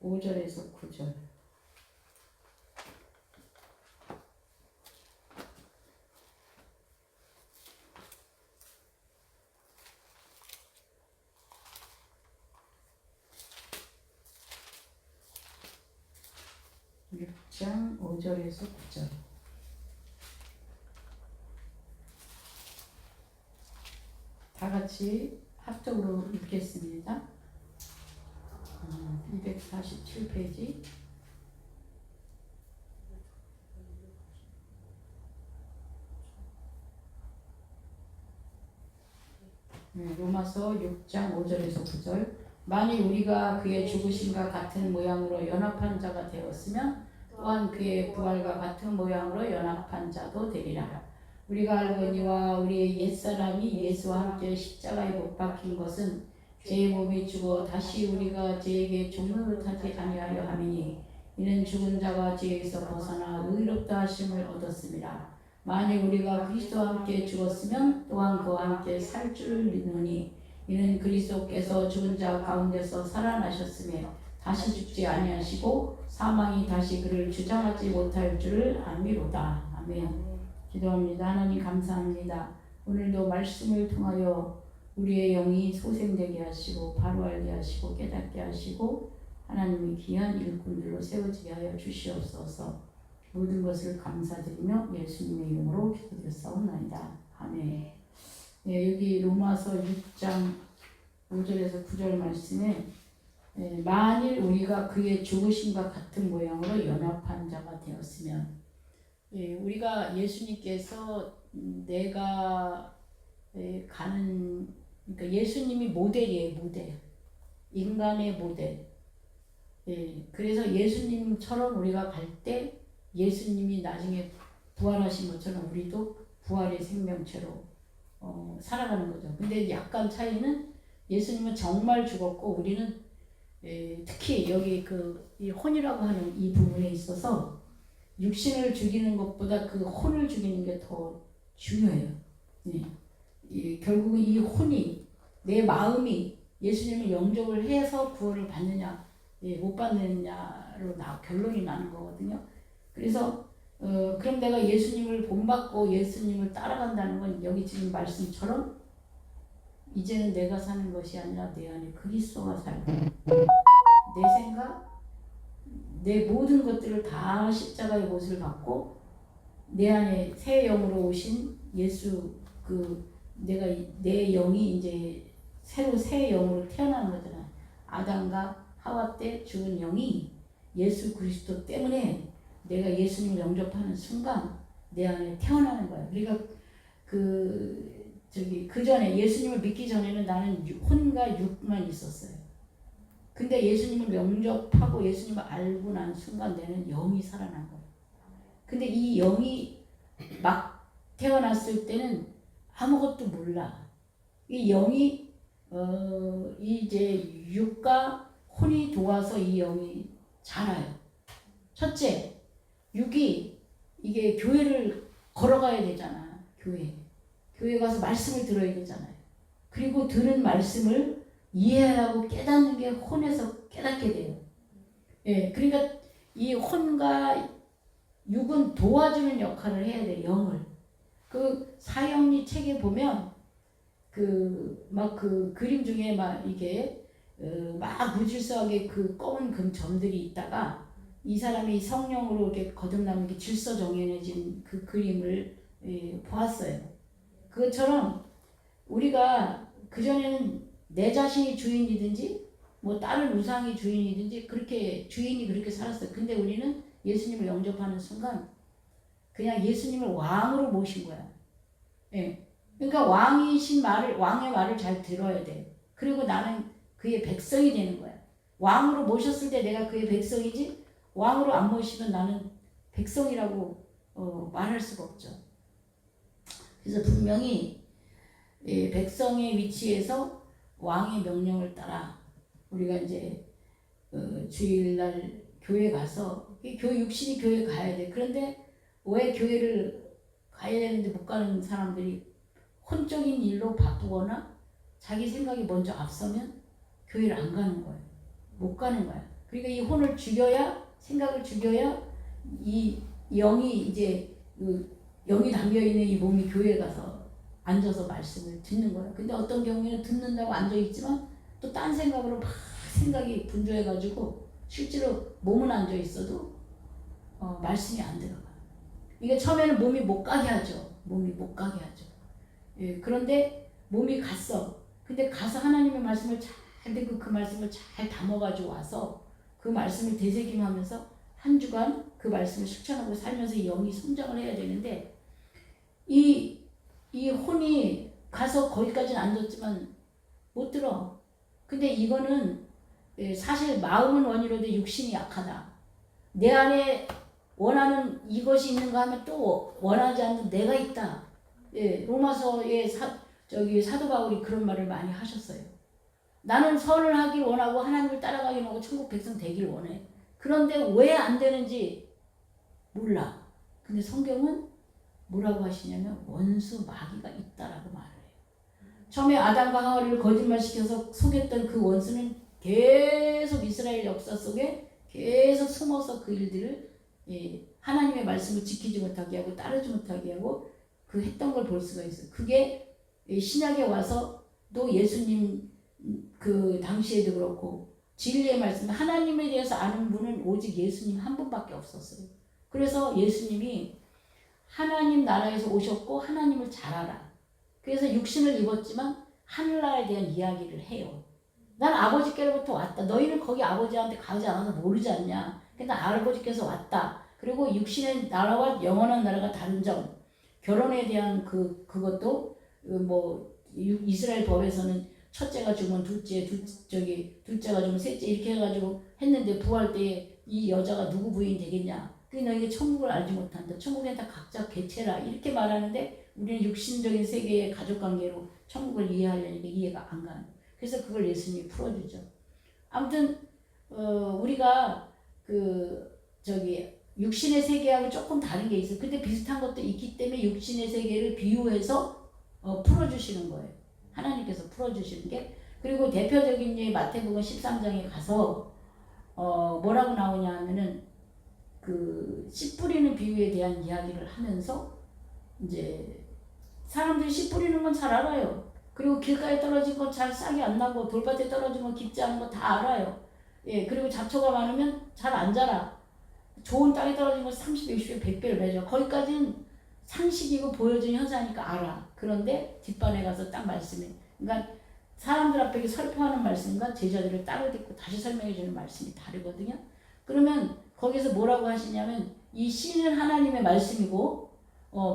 5절에서 9절. 육 장 5절에서 9절. 다 같이 합독으로 읽겠습니다. 247페이지. 로마서 6장 5절에서 9절. 만일 우리가 그의 죽으심과 같은 모양으로 연합한 자가 되었으면 또한 그의 부활과 같은 모양으로 연합한 자도 되리라. 우리가 알거니와 우리의 옛사람이 예수와 함께 십자가에 못 박힌 것은 제 몸이 죽어 다시 우리가 죄에게 종노릇하지 아니하려 함이니 이는 죽은 자가 죄에서 벗어나 의롭다 하심을 얻었습니다. 만일 우리가 그리스도와 함께 죽었으면 또한 그와 함께 살 줄을 믿노니 이는 그리스도께서 죽은 자 가운데서 살아나셨으며 다시 죽지 아니하시고 사망이 다시 그를 주장하지 못할 줄을 알미로다. 아멘. 기도합니다. 하나님 감사합니다. 오늘도 말씀을 통하여 우리의 영이 소생되게 하시고 바로 알게 하시고 깨닫게 하시고 하나님의 귀한 일꾼들로 세워지게 하여 주시옵소서. 모든 것을 감사드리며 예수님의 이름으로 기도드렸사옵나이다. 아멘. 네, 여기 로마서 6장 5절에서 9절 말씀에 만일 우리가 그의 죽으심과 같은 모양으로 연합한 자가 되었으면, 우리가 예수님께서 내가 가는, 그러니까 예수님이 모델이에요. 모델, 인간의 모델. 그래서 예수님처럼 우리가 갈 때 예수님이 나중에 부활하신 것처럼 우리도 부활의 생명체로 살아가는 거죠. 근데 약간 차이는 예수님은 정말 죽었고 우리는 특히 여기 이 혼이라고 하는 이 부분에 있어서 육신을 죽이는 것보다 그 혼을 죽이는 게 더 중요해요. 결국은 이 혼이, 내 마음이 예수님을 영접을 해서 구원을 받느냐 못 받느냐로 결론이 나는 거거든요. 그래서 그럼 내가 예수님을 본받고 예수님을 따라간다는 건 여기 지금 말씀처럼 이제는 내가 사는 것이 아니라 내 안에 그리스도가 살고 내 생각, 내 모든 것들을 다 십자가의 못을 받고 내 안에 새 영으로 오신 예수, 내가 내 영이 이제 새로 새 영으로 태어나는 거잖아요. 아담과 하와 때 죽은 영이 예수 그리스도 때문에 내가 예수님을 영접하는 순간 내 안에 태어나는 거예요. 그러니까 그 전에 예수님을 믿기 전에는 나는 혼과 육만 있었어요. 근데 예수님을 영접하고 예수님을 알고 난 순간 내는 영이 살아난 거예요. 근데 이 영이 막 태어났을 때는 아무것도 몰라. 이 영이 이제 육과 혼이 도와서 이 영이 자라요. 첫째, 육이 이게 교회를 걸어가야 되잖아. 교회 가서 말씀을 들어야 되잖아요. 그리고 들은 말씀을 이해하고 깨닫는 게 혼에서 깨닫게 돼요. 그러니까 이 혼과 육은 도와주는 역할을 해야 돼. 영을. 그 사형리 책에 보면 그림 중에 막 이게 막 무질서하게 그 검은 금 점들이 있다가 이 사람이 성령으로 이렇게 거듭나는 게 질서 정연해진 그 그림을 보았어요. 그것처럼 우리가 그전에는 내 자신이 주인이든지 뭐 다른 우상이 주인이든지 주인이 그렇게 살았어요. 근데 우리는 예수님을 영접하는 순간 그냥 예수님을 왕으로 모신 거야. 그러니까 왕의 말을 잘 들어야 돼. 그리고 나는 그의 백성이 되는 거야. 왕으로 모셨을 때 내가 그의 백성이지, 왕으로 안 모시면 나는 백성이라고 말할 수가 없죠. 그래서 분명히 백성의 위치에서 왕의 명령을 따라 우리가 이제 주일날 교회 가서 육신이 교회 가야 돼. 그런데 왜 교회를 가야 되는데 못 가는 사람들이 혼적인 일로 바쁘거나 자기 생각이 먼저 앞서면 교회를 안 가는 거예요. 못 가는 거야. 그러니까 이 혼을 죽여야, 생각을 죽여야 이 영이 이제 영이 담겨있는 이 몸이 교회에 가서 앉아서 말씀을 듣는 거예요. 근데 어떤 경우에는 듣는다고 앉아있지만 또 딴 생각으로 막 생각이 분주해가지고 실제로 몸은 앉아있어도 말씀이 안 들어가요. 이게 처음에는 몸이 못 가게 하죠. 몸이 못 가게 하죠. 예, 그런데 몸이 갔어. 근데 가서 하나님의 말씀을 잘 듣고 그 말씀을 잘 담아가지고 와서 그 말씀을 되새김하면서 한 주간 그 말씀을 실천하고 살면서 이 영이 성장을 해야 되는데 이 혼이 가서 거기까지는 앉았지만 못 들어. 근데 이거는 사실 마음은 원이로되 육신이 약하다. 내 안에 원하는 이것이 있는가 하면 또 원하지 않는 내가 있다. 예, 로마서의 사도 바울이 그런 말을 많이 하셨어요. 나는 선을 하길 원하고 하나님을 따라가길 원하고 천국 백성 되길 원해. 그런데 왜 안 되는지 몰라. 근데 성경은 뭐라고 하시냐면 원수 마귀가 있다라고 말을 해요. 처음에 아담과 하와를 거짓말시켜서 속였던 그 원수는 계속 이스라엘 역사 속에 계속 숨어서 그 일들을 하나님의 말씀을 지키지 못하게 하고 따르지 못하게 하고 그 했던 걸 볼 수가 있어요. 그게 신약에 와서 또 예수님 그 당시에도 그렇고 진리의 말씀, 하나님에 대해서 아는 분은 오직 예수님 한 분밖에 없었어요. 그래서 예수님이 하나님 나라에서 오셨고 하나님을 잘 알아. 그래서 육신을 입었지만 하늘나라에 대한 이야기를 해요. 난 아버지께로부터 왔다. 너희는 거기 아버지한테 가지 않아서 모르지 않냐. 근데 아버지께서 왔다. 그리고 육신의 나라와 영원한 나라가 다른 점. 결혼에 대한 그것도 뭐 이스라엘 법에서는 첫째가 죽으면 둘째가 죽으면 셋째 이렇게 해가지고 했는데 부활 때에 이 여자가 누구 부인 되겠냐. 그게 너희가 천국을 알지 못한다. 천국엔 다 각자 개체라. 이렇게 말하는데 우리는 육신적인 세계의 가족관계로 천국을 이해하려니까 이해가 안 가는. 그래서 그걸 예수님이 풀어주죠. 아무튼 우리가 육신의 세계하고 조금 다른 게 있어요. 근데 비슷한 것도 있기 때문에 육신의 세계를 비유해서 풀어주시는 거예요. 하나님께서 풀어주시는 게. 그리고 대표적인 예 마태복음 13장에 가서 뭐라고 나오냐 하면은 씨 뿌리는 비유에 대한 이야기를 하면서 이제 사람들이 씨 뿌리는 건 잘 알아요. 그리고 길가에 떨어진 건 잘 싹이 안 나고 돌밭에 떨어진 건 깊지 않은 거 다 알아요. 예, 그리고 잡초가 많으면 잘 안 자라. 좋은 땅에 떨어진 건 30배, 60배, 100배를 맺어. 거기까지는 상식이고 보여지는 현상이니까 알아. 그런데 뒷반에 가서 딱 말씀해. 그러니까 사람들 앞에 설명하는 말씀과 제자들을 따로 듣고 다시 설명해 주는 말씀이 다르거든요. 그러면 거기서 뭐라고 하시냐면 이 씨는 하나님의 말씀이고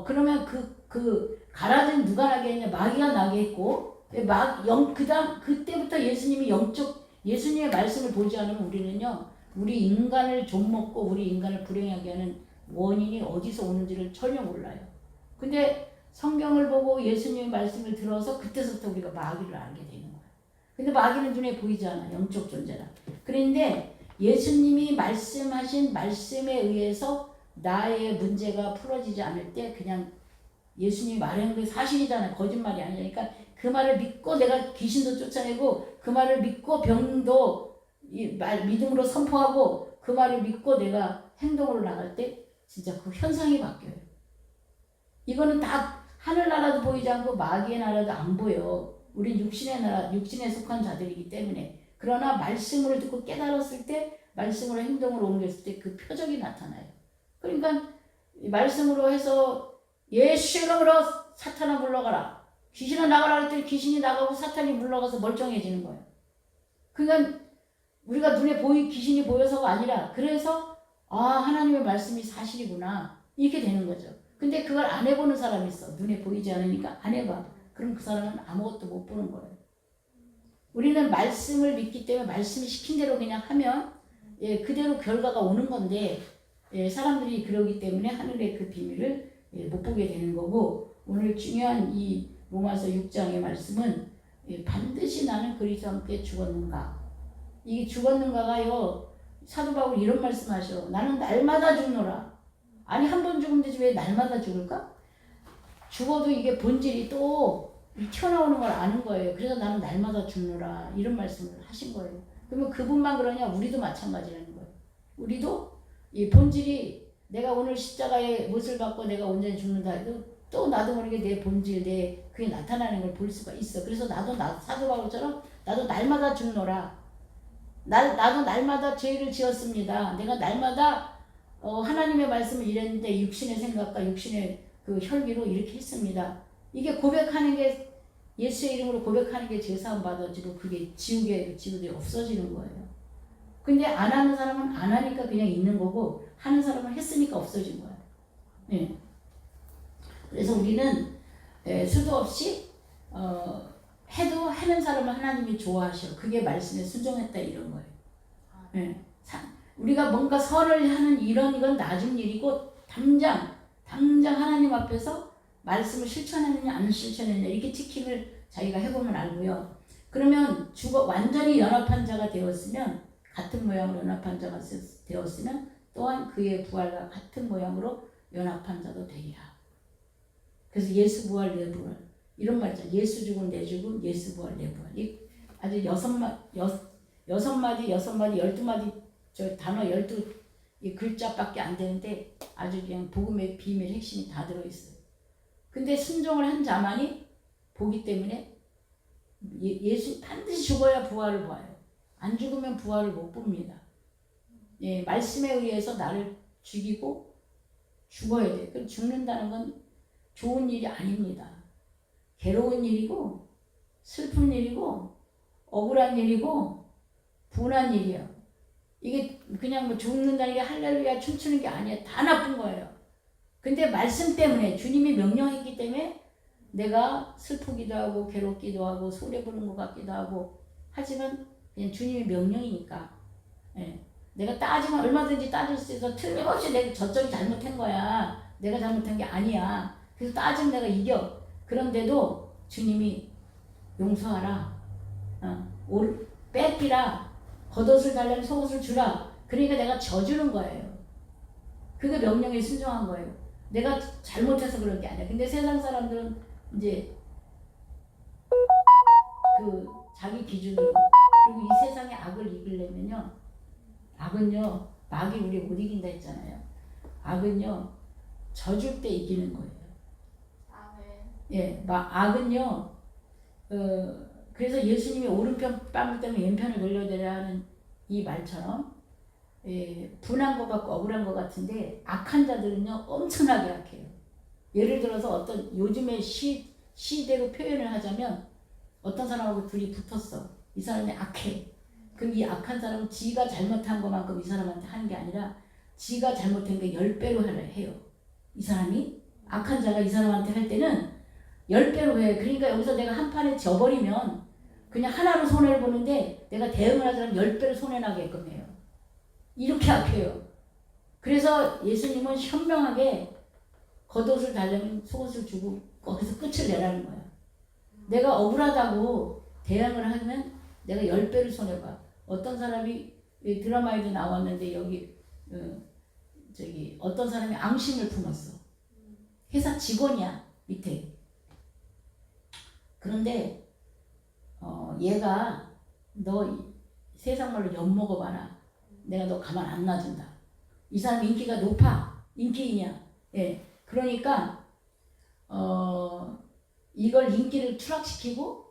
그러면 가라지는 누가 나게 했냐? 마귀가 나게 했고 그때부터 예수님이 예수님의 말씀을 보지 않으면 우리는요 우리 인간을 좀먹고 우리 인간을 불행하게 하는 원인이 어디서 오는지를 전혀 몰라요. 근데 성경을 보고 예수님의 말씀을 들어서 그때서부터 우리가 마귀를 알게 되는 거예요. 근데 마귀는 눈에 보이지 않아. 영적 존재라. 그런데 예수님이 말씀하신 말씀에 의해서 나의 문제가 풀어지지 않을 때 그냥 예수님이 말하는 게 사실이잖아요. 거짓말이 아니니까 그 말을 믿고 내가 귀신도 쫓아내고 그 말을 믿고 병도 믿음으로 선포하고 그 말을 믿고 내가 행동으로 나갈 때 진짜 그 현상이 바뀌어요. 이거는 다 하늘나라도 보이지 않고 마귀의 나라도 안 보여. 우린 육신의 나라, 육신에 속한 자들이기 때문에. 그러나 말씀을 듣고 깨달았을 때 말씀으로 행동으로 옮겼을 때 그 표적이 나타나요. 그러니까 말씀으로 해서 예수의 이름으로 사탄아 물러가라. 귀신아 나가라 할 때 귀신이 나가고 사탄이 물러가서 멀쩡해지는 거예요. 그러니까 우리가 눈에 귀신이 보여서가 아니라 그래서 하나님의 말씀이 사실이구나 이렇게 되는 거죠. 근데 그걸 안 해보는 사람이 있어. 눈에 보이지 않으니까 안 해봐. 그럼 그 사람은 아무것도 못 보는 거예요. 우리는 말씀을 믿기 때문에 말씀이 시킨 대로 그냥 하면 그대로 결과가 오는 건데 사람들이 그러기 때문에 하늘의 그 비밀을 못 보게 되는 거고 오늘 중요한 이 로마서 6장의 말씀은 반드시 나는 그리스도와 함께 죽었는가. 이 죽었는가가요. 사도 바울이 이런 말씀하셔. 나는 날마다 죽노라. 아니 한 번 죽으면 되지 왜 날마다 죽을까? 죽어도 이게 본질이 또 튀어나오는 걸 아는 거예요. 그래서 나는 날마다 죽노라 이런 말씀을 하신 거예요. 그러면 그분만 그러냐? 우리도 마찬가지라는 거예요. 우리도 이 본질이 내가 오늘 십자가의 못을 받고 내가 온전히 죽는다 해도 또 나도 모르게 내 본질, 그게 나타나는 걸 볼 수가 있어. 그래서 나도 사도 바울처럼 나도 날마다 죽노라. 나도 날마다 죄를 지었습니다. 내가 날마다 하나님의 말씀을 이랬는데 육신의 생각과 육신의 그 혈기로 이렇게 했습니다. 이게 고백하는 게 예수의 이름으로 고백하는 게 제사함 받아지고 그게 지우개 없어지는 거예요. 근데 안 하는 사람은 안 하니까 그냥 있는 거고 하는 사람은 했으니까 없어진 거예요. 네. 그래서 우리는 수도 없이 해도 하는 사람을 하나님이 좋아하셔. 그게 말씀에 순종했다 이런 거예요. 네. 우리가 뭔가 설을 하는 이건 나중 일이고 당장 하나님 앞에서 말씀을 실천했느냐 안 실천했느냐 이렇게 체킹을 자기가 해보면 알고요. 그러면 완전히 연합한 자가 되었으면 같은 모양으로 연합한 자가 되었으면 또한 그의 부활과 같은 모양으로 연합한 자도 되리라. 그래서 예수 부활 내 부활 이런 말 있잖아요. 예수 죽음 내 죽음 예수 부활 내 부활. 아주 여섯 마디 12마디 저 단어 12 글자밖에 안 되는데 아주 그냥 복음의 비밀 핵심이 다 들어있어요. 근데 순종을 한 자만이 보기 때문에 예수 반드시 죽어야 부활을 봐요. 안 죽으면 부활을 못 봅니다. 예, 말씀에 의해서 나를 죽이고 죽어야 돼. 그럼 죽는다는 건 좋은 일이 아닙니다. 괴로운 일이고 슬픈 일이고 억울한 일이고 분한 일이에요. 이게 그냥 뭐 죽는다는 게 할렐루야 춤추는 게 아니에요. 다 나쁜 거예요. 근데 말씀 때문에 주님이 명령했기 때문에 내가 슬프기도 하고 괴롭기도 하고 소리 부는 것 같기도 하고 하지만 그냥 주님의 명령이니까 예. 내가 따지면 얼마든지 따질 수 있어. 틀림없이 내가 저쪽이 잘못한 거야. 내가 잘못한 게 아니야. 그래서 따지면 내가 이겨. 그런데도 주님이 용서하라. 뺏기라. 겉옷을 달라면 속옷을 주라. 그러니까 내가 져주는 거예요. 그게 명령에 순종한 거예요. 내가 잘못해서 그런 게 아니야. 근데 세상 사람들은 이제 그 자기 기준으로 그리고 이 세상의 악을 이기려면요. 악은요. 마귀 우리 못 이긴다 했잖아요. 악은요. 져줄 때 이기는 거예요. 예, 악은요. 그래서 예수님이 오른편 뺨을 때문에 왼편을 돌려대라 하는 이 말처럼 분한 것 같고 억울한 것 같은데 악한 자들은요 엄청나게 악해요. 예를 들어서 어떤 요즘의 시대로 표현을 하자면 어떤 사람하고 둘이 붙었어. 이 사람이 악해. 그럼 이 악한 사람은 지가 잘못한 것만큼 이 사람한테 하는 게 아니라 지가 잘못한 게 10배로 해요. 이 사람이 악한 자가 이 사람한테 할 때는 10배로 해. 그러니까 여기서 내가 한 판에 져버리면 그냥 하나로 손해를 보는데 내가 대응을 하자면 10배로 손해나게끔 해요. 이렇게 악해요. 그래서 예수님은 현명하게 겉옷을 달라면 속옷을 주고 거기서 끝을 내라는 거야. 내가 억울하다고 대응을 하면 내가 10배를 손해봐. 어떤 사람이 드라마에도 나왔는데 여기 어떤 사람이 앙심을 품었어. 회사 직원이야 밑에. 그런데 얘가 너 세상 말로 엿먹어봐라. 내가 너 가만 안 놔둔다. 이 사람 인기가 높아. 인기인이야. 예. 그러니까 이걸 인기를 추락시키고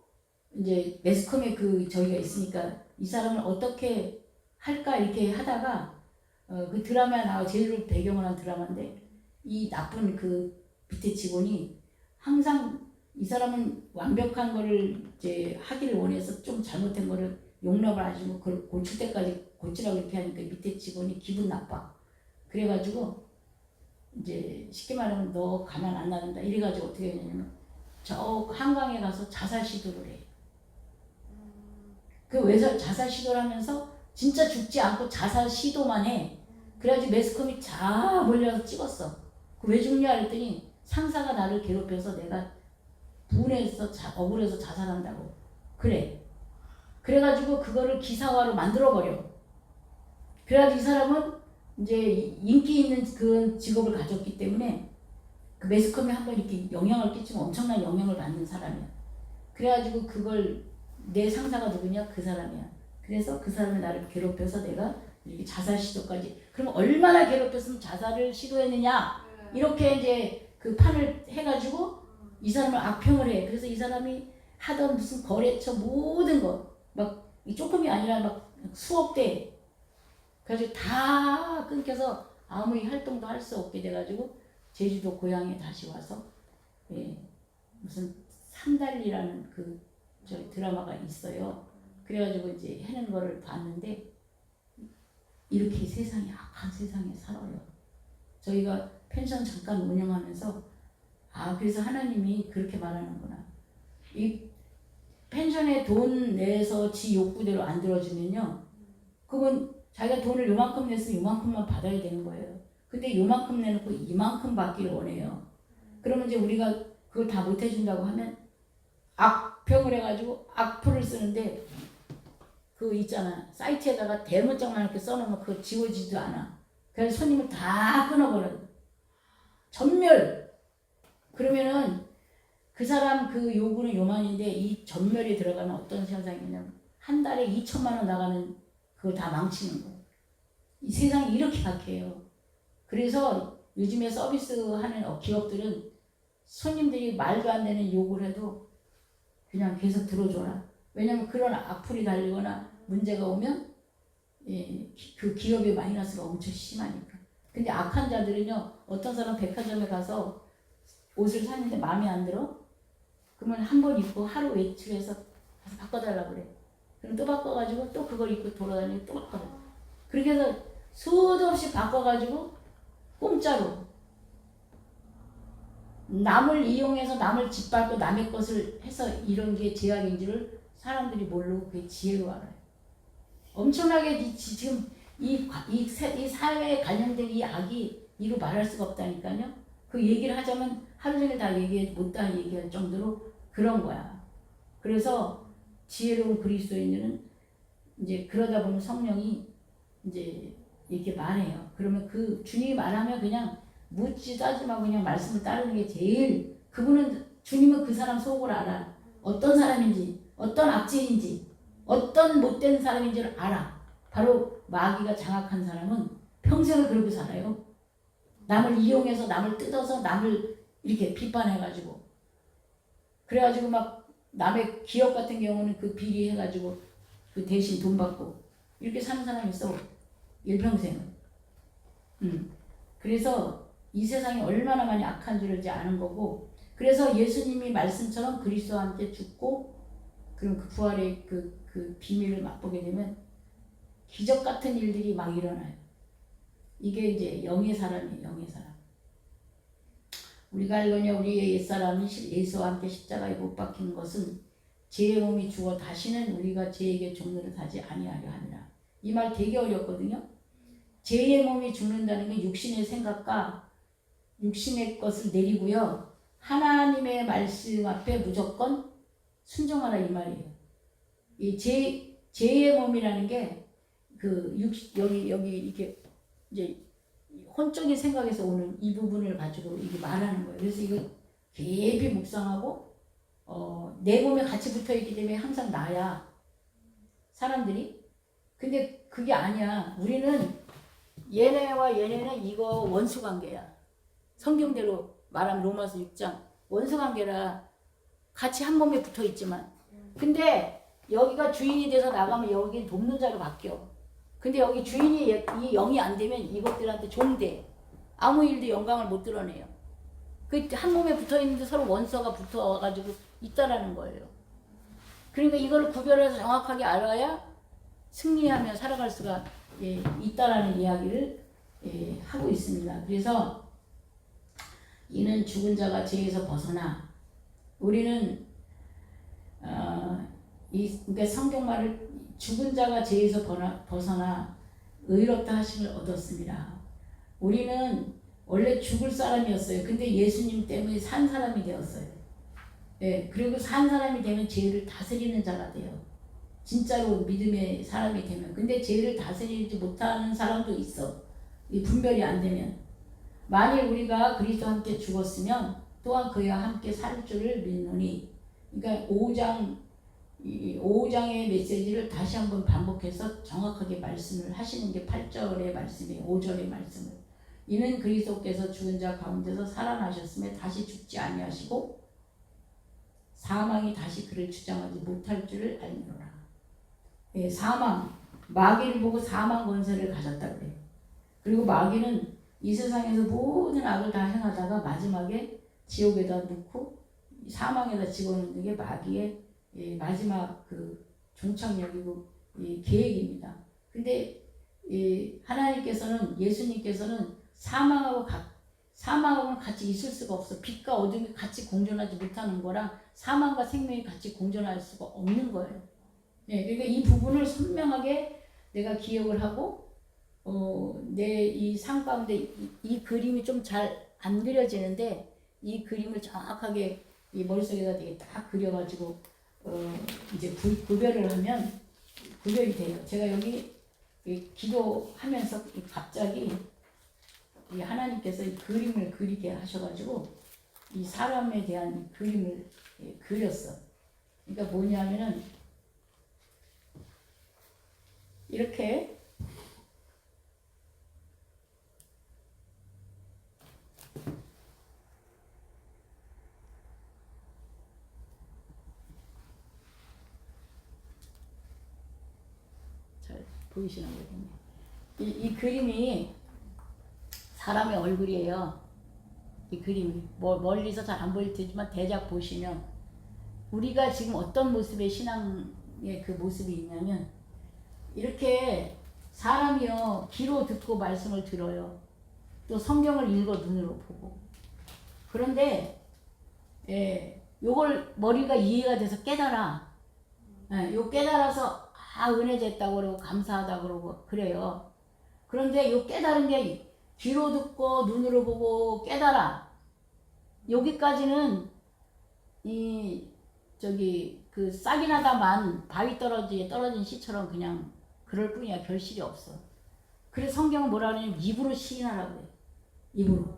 이제 매스컴에 저기가 있으니까 이 사람을 어떻게 할까 이렇게 하다가 그 드라마에 나와 제일 배경을 한 드라마인데 이 나쁜 그 밑에 직원이 항상 이 사람은 완벽한 거를 이제 하기를 원해서 좀 잘못된 거를 용납을 안 해주고 그걸 고칠 때까지 고치라고 이렇게 하니까 밑에 직원이 기분 나빠. 그래가지고 이제 쉽게 말하면 너 가만 안 놔둔다. 이래가지고 어떻게 했냐면 저 한강에 가서 자살 시도를 해. 그 왜 자살 시도를 하면서 진짜 죽지 않고 자살 시도만 해. 그래가지고 매스컴이 다 몰려서 찍었어. 왜 죽냐 그랬더니 상사가 나를 괴롭혀서 내가 분해서 억울해서 자살한다고. 그래. 그래가지고 그거를 기사화로 만들어버려. 그래가지고 이 사람은 이제 인기 있는 그 직업을 가졌기 때문에 그 매스컴에 한번 이렇게 영향을 끼치면 엄청난 영향을 받는 사람이야. 그래가지고 그걸 내 상사가 누구냐? 그 사람이야. 그래서 그 사람이 나를 괴롭혀서 내가 이렇게 자살 시도까지. 그럼 얼마나 괴롭혔으면 자살을 시도했느냐? 이렇게 이제 그 판을 해가지고 이 사람을 악평을 해. 그래서 이 사람이 하던 무슨 거래처 모든 거 막 조금이 아니라 막 수억 대. 그래가지고 다 끊겨서 아무리 활동도 할 수 없게 돼가지고 제주도 고향에 다시 와서 무슨 삼달리라는 그 드라마가 있어요. 그래가지고 이제 하는 거를 봤는데 이렇게 세상이 악한 세상에 살아요. 저희가 펜션 잠깐 운영하면서 그래서 하나님이 그렇게 말하는구나. 이 펜션에 돈 내서 지 욕구대로 안 들어주면요. 그건 자기가 돈을 요만큼 냈으면 요만큼만 받아야 되는 거예요. 근데 요만큼 내놓고 이만큼 받기를 원해요. 그러면 이제 우리가 그걸 다 못 해준다고 하면 악평을 해가지고 악플을 쓰는데 그거 있잖아. 사이트에다가 대문짝만 이렇게 써놓으면 그거 지워지지도 않아. 그래서 손님을 다 끊어버려요. 전멸! 그러면은 그 사람 그 요구는 요만인데 이 전멸이 들어가면 어떤 현상이냐면 한 달에 2천만 원 나가는 그걸 다 망치는 거예요. 이 세상이 이렇게 약해요. 그래서 요즘에 서비스하는 기업들은 손님들이 말도 안 되는 욕을 해도 그냥 계속 들어줘라. 왜냐면 그런 악플이 달리거나 문제가 오면 그 기업의 마이너스가 엄청 심하니까. 근데 악한 자들은요, 어떤 사람 백화점에 가서 옷을 샀는데 마음에 안 들어? 그러면 한 번 입고 하루 외출해서 가서 바꿔달라고 그래. 그럼 또 바꿔가지고 또 그걸 입고 돌아다니고 또 바꿔달라. 그렇게 해서 수도 없이 바꿔가지고 공짜로 남을 이용해서 남을 짓밟고 남의 것을 해서 이런 게 제약인 줄을 사람들이 모르고 그게 지혜로 알아요. 엄청나게 지금 이 사회에 관련된 이 악이 이루 말할 수가 없다니까요. 그 얘기를 하자면 하루 종일 다 못다 얘기할 정도로 그런 거야. 그래서 지혜로운 그리스도인들은 이제 그러다 보면 성령이 이제 이렇게 말해요. 그러면 그 주님이 말하면 그냥 묻지 따지지 말고 그냥 말씀을 따르는 게 제일, 그분은 주님은 그 사람 속을 알아. 어떤 사람인지, 어떤 악질인지, 어떤 못된 사람인지를 알아. 바로 마귀가 장악한 사람은 평생을 그러고 살아요. 남을 이용해서 남을 뜯어서 남을 이렇게 비판해가지고, 그래가지고 막 남의 기업 같은 경우는 그 비리해가지고 그 대신 돈 받고 이렇게 사는 사람이 있어. 일평생을. 그래서 이 세상이 얼마나 많이 악한 줄을 이제 아는 거고, 그래서 예수님이 말씀처럼 그리스도와 함께 죽고 그럼 그 부활의 그 비밀을 맛보게 되면 기적 같은 일들이 막 일어나요. 이게 이제 영의 사람이에요. 영의 사람. 우리가 알거냐 우리의 옛사람이 예수와 함께 십자가에 못 박힌 것은 죄의 몸이 죽어 다시는 우리가 죄에게 종노릇 하지 아니하려 함이라. 이 말 되게 어렵거든요. 죄의 몸이 죽는다는 게 육신의 생각과 육신의 것을 내리고요. 하나님의 말씀 앞에 무조건 순종하라 이 말이에요. 이 죄의 몸이라는 게 여기 이렇게 이제 혼적인 생각에서 오는 이 부분을 가지고 이게 말하는 거예요. 그래서 이거 깊이 묵상하고 내 몸에 같이 붙어 있기 때문에 항상 나야 사람들이. 근데 그게 아니야. 우리는 얘네와 얘네는 이거 원수 관계야. 성경대로 말하면 로마서 6장 원수 관계라 같이 한 몸에 붙어 있지만, 근데 여기가 주인이 돼서 나가면 여기 돕는 자로 바뀌어. 근데 여기 주인이 이 영이 안 되면 이것들한테 종돼. 아무 일도 영광을 못 드러내요. 그 한 몸에 붙어 있는데 서로 원수가 붙어가지고 있다라는 거예요. 그러니까 이걸 구별해서 정확하게 알아야 승리하며 살아갈 수가 있다라는 이야기를 하고 있습니다. 그래서 이는 죽은 자가 죄에서 벗어나, 우리는 그러니까 성경말을 죽은 자가 죄에서 벗어나 의롭다 하심을 얻었습니다. 우리는 원래 죽을 사람이었어요. 근데 예수님 때문에 산 사람이 되었어요. 그리고 산 사람이 되면 죄를 다스리는 자가 돼요. 진짜로 믿음의 사람이 되면. 근데 죄를 다스리지 못하는 사람도 있어. 이 분별이 안 되면. 만일 우리가 그리스도와 함께 죽었으면 또한 그와 함께 살 줄을 믿노니. 그러니까 5장 이 5장의 메시지를 다시 한번 반복해서 정확하게 말씀을 하시는 게 8절의 말씀이에요. 5절의 말씀을. 이는 그리스도께서 죽은 자 가운데서 살아나셨음에 다시 죽지 아니하시고 사망이 다시 그를 주장하지 못할 줄을 알미노라. 예, 사망, 마귀를 보고 사망 권세를 가졌다 그래요. 그리고 마귀는 이 세상에서 모든 악을 다 행하다가 마지막에 지옥에다 넣고 사망에다 집어넣는 게 마귀의 마지막 그 종착역이고 계획입니다. 근데 하나님께서는 예수님께서는 사망하고는 같이 있을 수가 없어. 빛과 어둠이 같이 공존하지 못하는 거랑 사망과 생명이 같이 공존할 수가 없는 거예요. 그러니까 이 부분을 선명하게 내가 기억을 하고 내 이 삶 가운데 이 그림이 좀 잘 안 그려지는데 이 그림을 정확하게 이 머릿속에다 되게 딱 그려가지고 이제 구별을 하면 구별이 돼요. 제가 여기 기도하면서 갑자기 이 하나님께서 이 그림을 그리게 하셔가지고 이 사람에 대한 그림을 그렸어. 그러니까 뭐냐면은 이렇게 잘 보이시나 모르겠네. 이 그림이 사람의 얼굴이에요. 이 그림이 멀리서 잘 안 보일 테지만 대략 보시면 우리가 지금 어떤 모습의 신앙의 그 모습이 있냐면 이렇게 사람이요 귀로 듣고 말씀을 들어요. 또 성경을 읽어 눈으로 보고. 그런데 요걸 머리가 이해가 돼서 깨달아. 요 깨달아서 은혜 됐다고 그러고 감사하다고 그러고 그래요. 그런데 요 깨달은 게 귀로 듣고 눈으로 보고 깨달아. 여기까지는 그 싹이 나다만 바위 떨어진 씨처럼 그냥 그럴 뿐이야. 별실이 없어. 그래서 성경은 뭐라 그러냐면 입으로 시인하라고 해요. 입으로.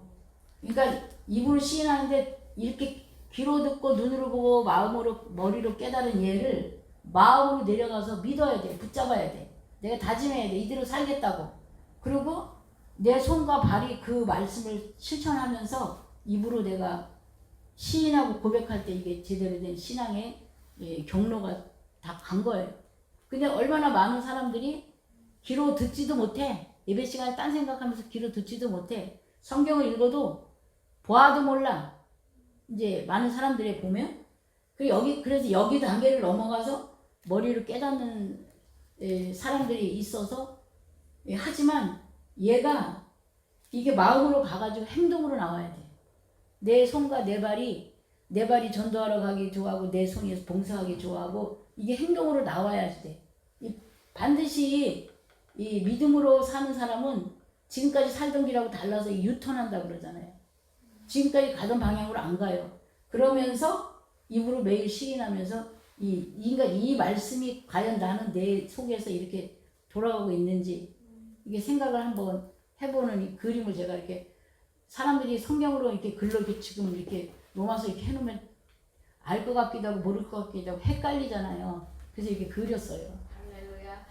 그러니까 입으로 시인하는데 이렇게 귀로 듣고 눈으로 보고 머리로 깨달은 얘를 마음으로 내려가서 믿어야 돼. 붙잡아야 돼. 내가 다짐해야 돼. 이대로 살겠다고. 그리고 내 손과 발이 그 말씀을 실천하면서 입으로 내가 시인하고 고백할 때 이게 제대로 된 신앙의 경로가 다 간 거예요. 근데 얼마나 많은 사람들이 귀로 듣지도 못해. 예배 시간에 딴 생각하면서 귀로 듣지도 못해. 성경을 읽어도 보아도 몰라. 이제 많은 사람들이 보면 그래서 여기 단계를 넘어가서 머리를 깨닫는 사람들이 있어서 하지만 얘가 이게 마음으로 가가지고 행동으로 나와야 돼. 내 손과 내 발이 전도하러 가기 좋아하고 내 손이 봉사하기 좋아하고 이게 행동으로 나와야지 돼. 반드시 이 믿음으로 사는 사람은 지금까지 살던 길하고 달라서 유턴한다 그러잖아요. 지금까지 가던 방향으로 안 가요. 그러면서 입으로 매일 시인하면서 이 말씀이 과연 나는 내 속에서 이렇게 돌아가고 있는지 이게 생각을 한번 해보는 이 그림을 제가 이렇게 사람들이 성경으로 이렇게 글로 이렇게 지금 이렇게 로마서 이렇게 해놓으면 알 것 같기도 하고 모를 것 같기도 하고 헷갈리잖아요. 그래서 이렇게 그렸어요. 할렐루야.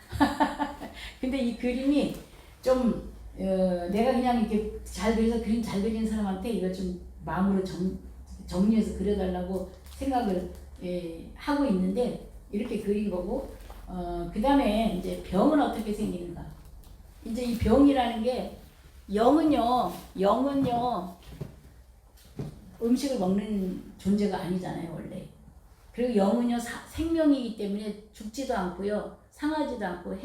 근데 이 그림이 좀 내가 그냥 이렇게 잘 그려서 그림 잘 그리는 사람한테 이거 좀 마음으로 정리해서 그려달라고 생각을 하고 있는데 이렇게 그린 거고 그 다음에 이제 병은 어떻게 생기는가. 이제 이 병이라는 게 영은요 음식을 먹는 존재가 아니잖아요 원래. 그리고 영은요 생명이기 때문에 죽지도 않고요 상하지도 않고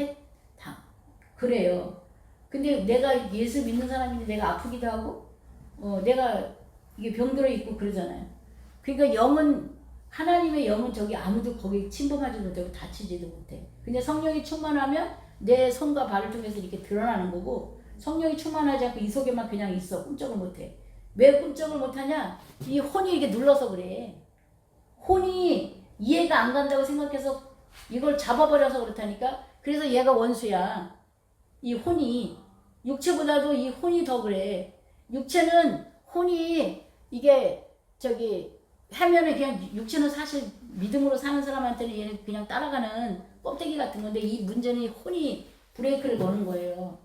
그래요. 근데 내가 예수 믿는 사람인데 내가 아프기도 하고 내가 이게 병들어 있고 그러잖아요. 그러니까 하나님의 영은 저기 아무도 거기 침범하지도 못하고 다치지도 못해. 근데 성령이 충만하면 내 손과 발을 통해서 이렇게 드러나는 거고 성령이 충만하지 않고 이 속에만 그냥 있어. 꿈쩍을 못해. 왜 꿈쩍을 못하냐? 이 혼이 이렇게 눌러서 그래. 혼이 이해가 안 간다고 생각해서 이걸 잡아버려서 그렇다니까. 그래서 얘가 원수야. 이 혼이 육체보다도 이 혼이 더 그래. 육체는 혼이 이게 하면은 그냥 육체는 사실 믿음으로 사는 사람한테는 얘는 그냥 따라가는 껍데기 같은 건데 이 문제는 혼이 브레이크를 거는 거예요.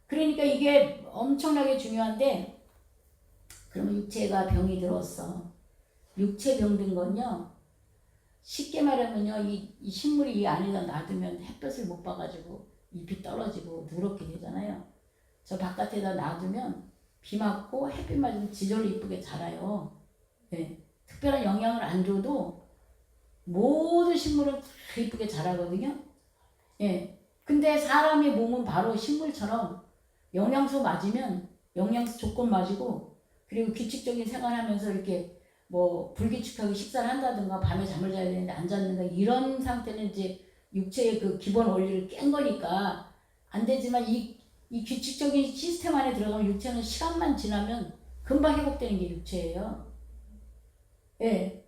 그러니까 이게 엄청나게 중요한데 그러면 육체가 병이 들었어. 육체 병든 건요. 쉽게 말하면요. 이 식물이 이 안에다 놔두면 햇볕을 못 봐가지고 잎이 떨어지고 누렇게 되잖아요. 저 바깥에다 놔두면 비 맞고 햇빛 맞으면 지절로 이쁘게 자라요. 네. 특별한 영향을 안 줘도 모든 식물은 다 이쁘게 자라거든요. 예. 근데 사람의 몸은 바로 식물처럼 영양소 맞으면 영양소 조건 맞고 그리고 규칙적인 생활하면서 이렇게 뭐 불규칙하게 식사를 한다든가 밤에 잠을 자야 되는데 안 잤는가 이런 상태는 이제 육체의 그 기본 원리를 깬 거니까 안 되지만 이 규칙적인 시스템 안에 들어가면 육체는 시간만 지나면 금방 회복되는 게 육체예요. 예.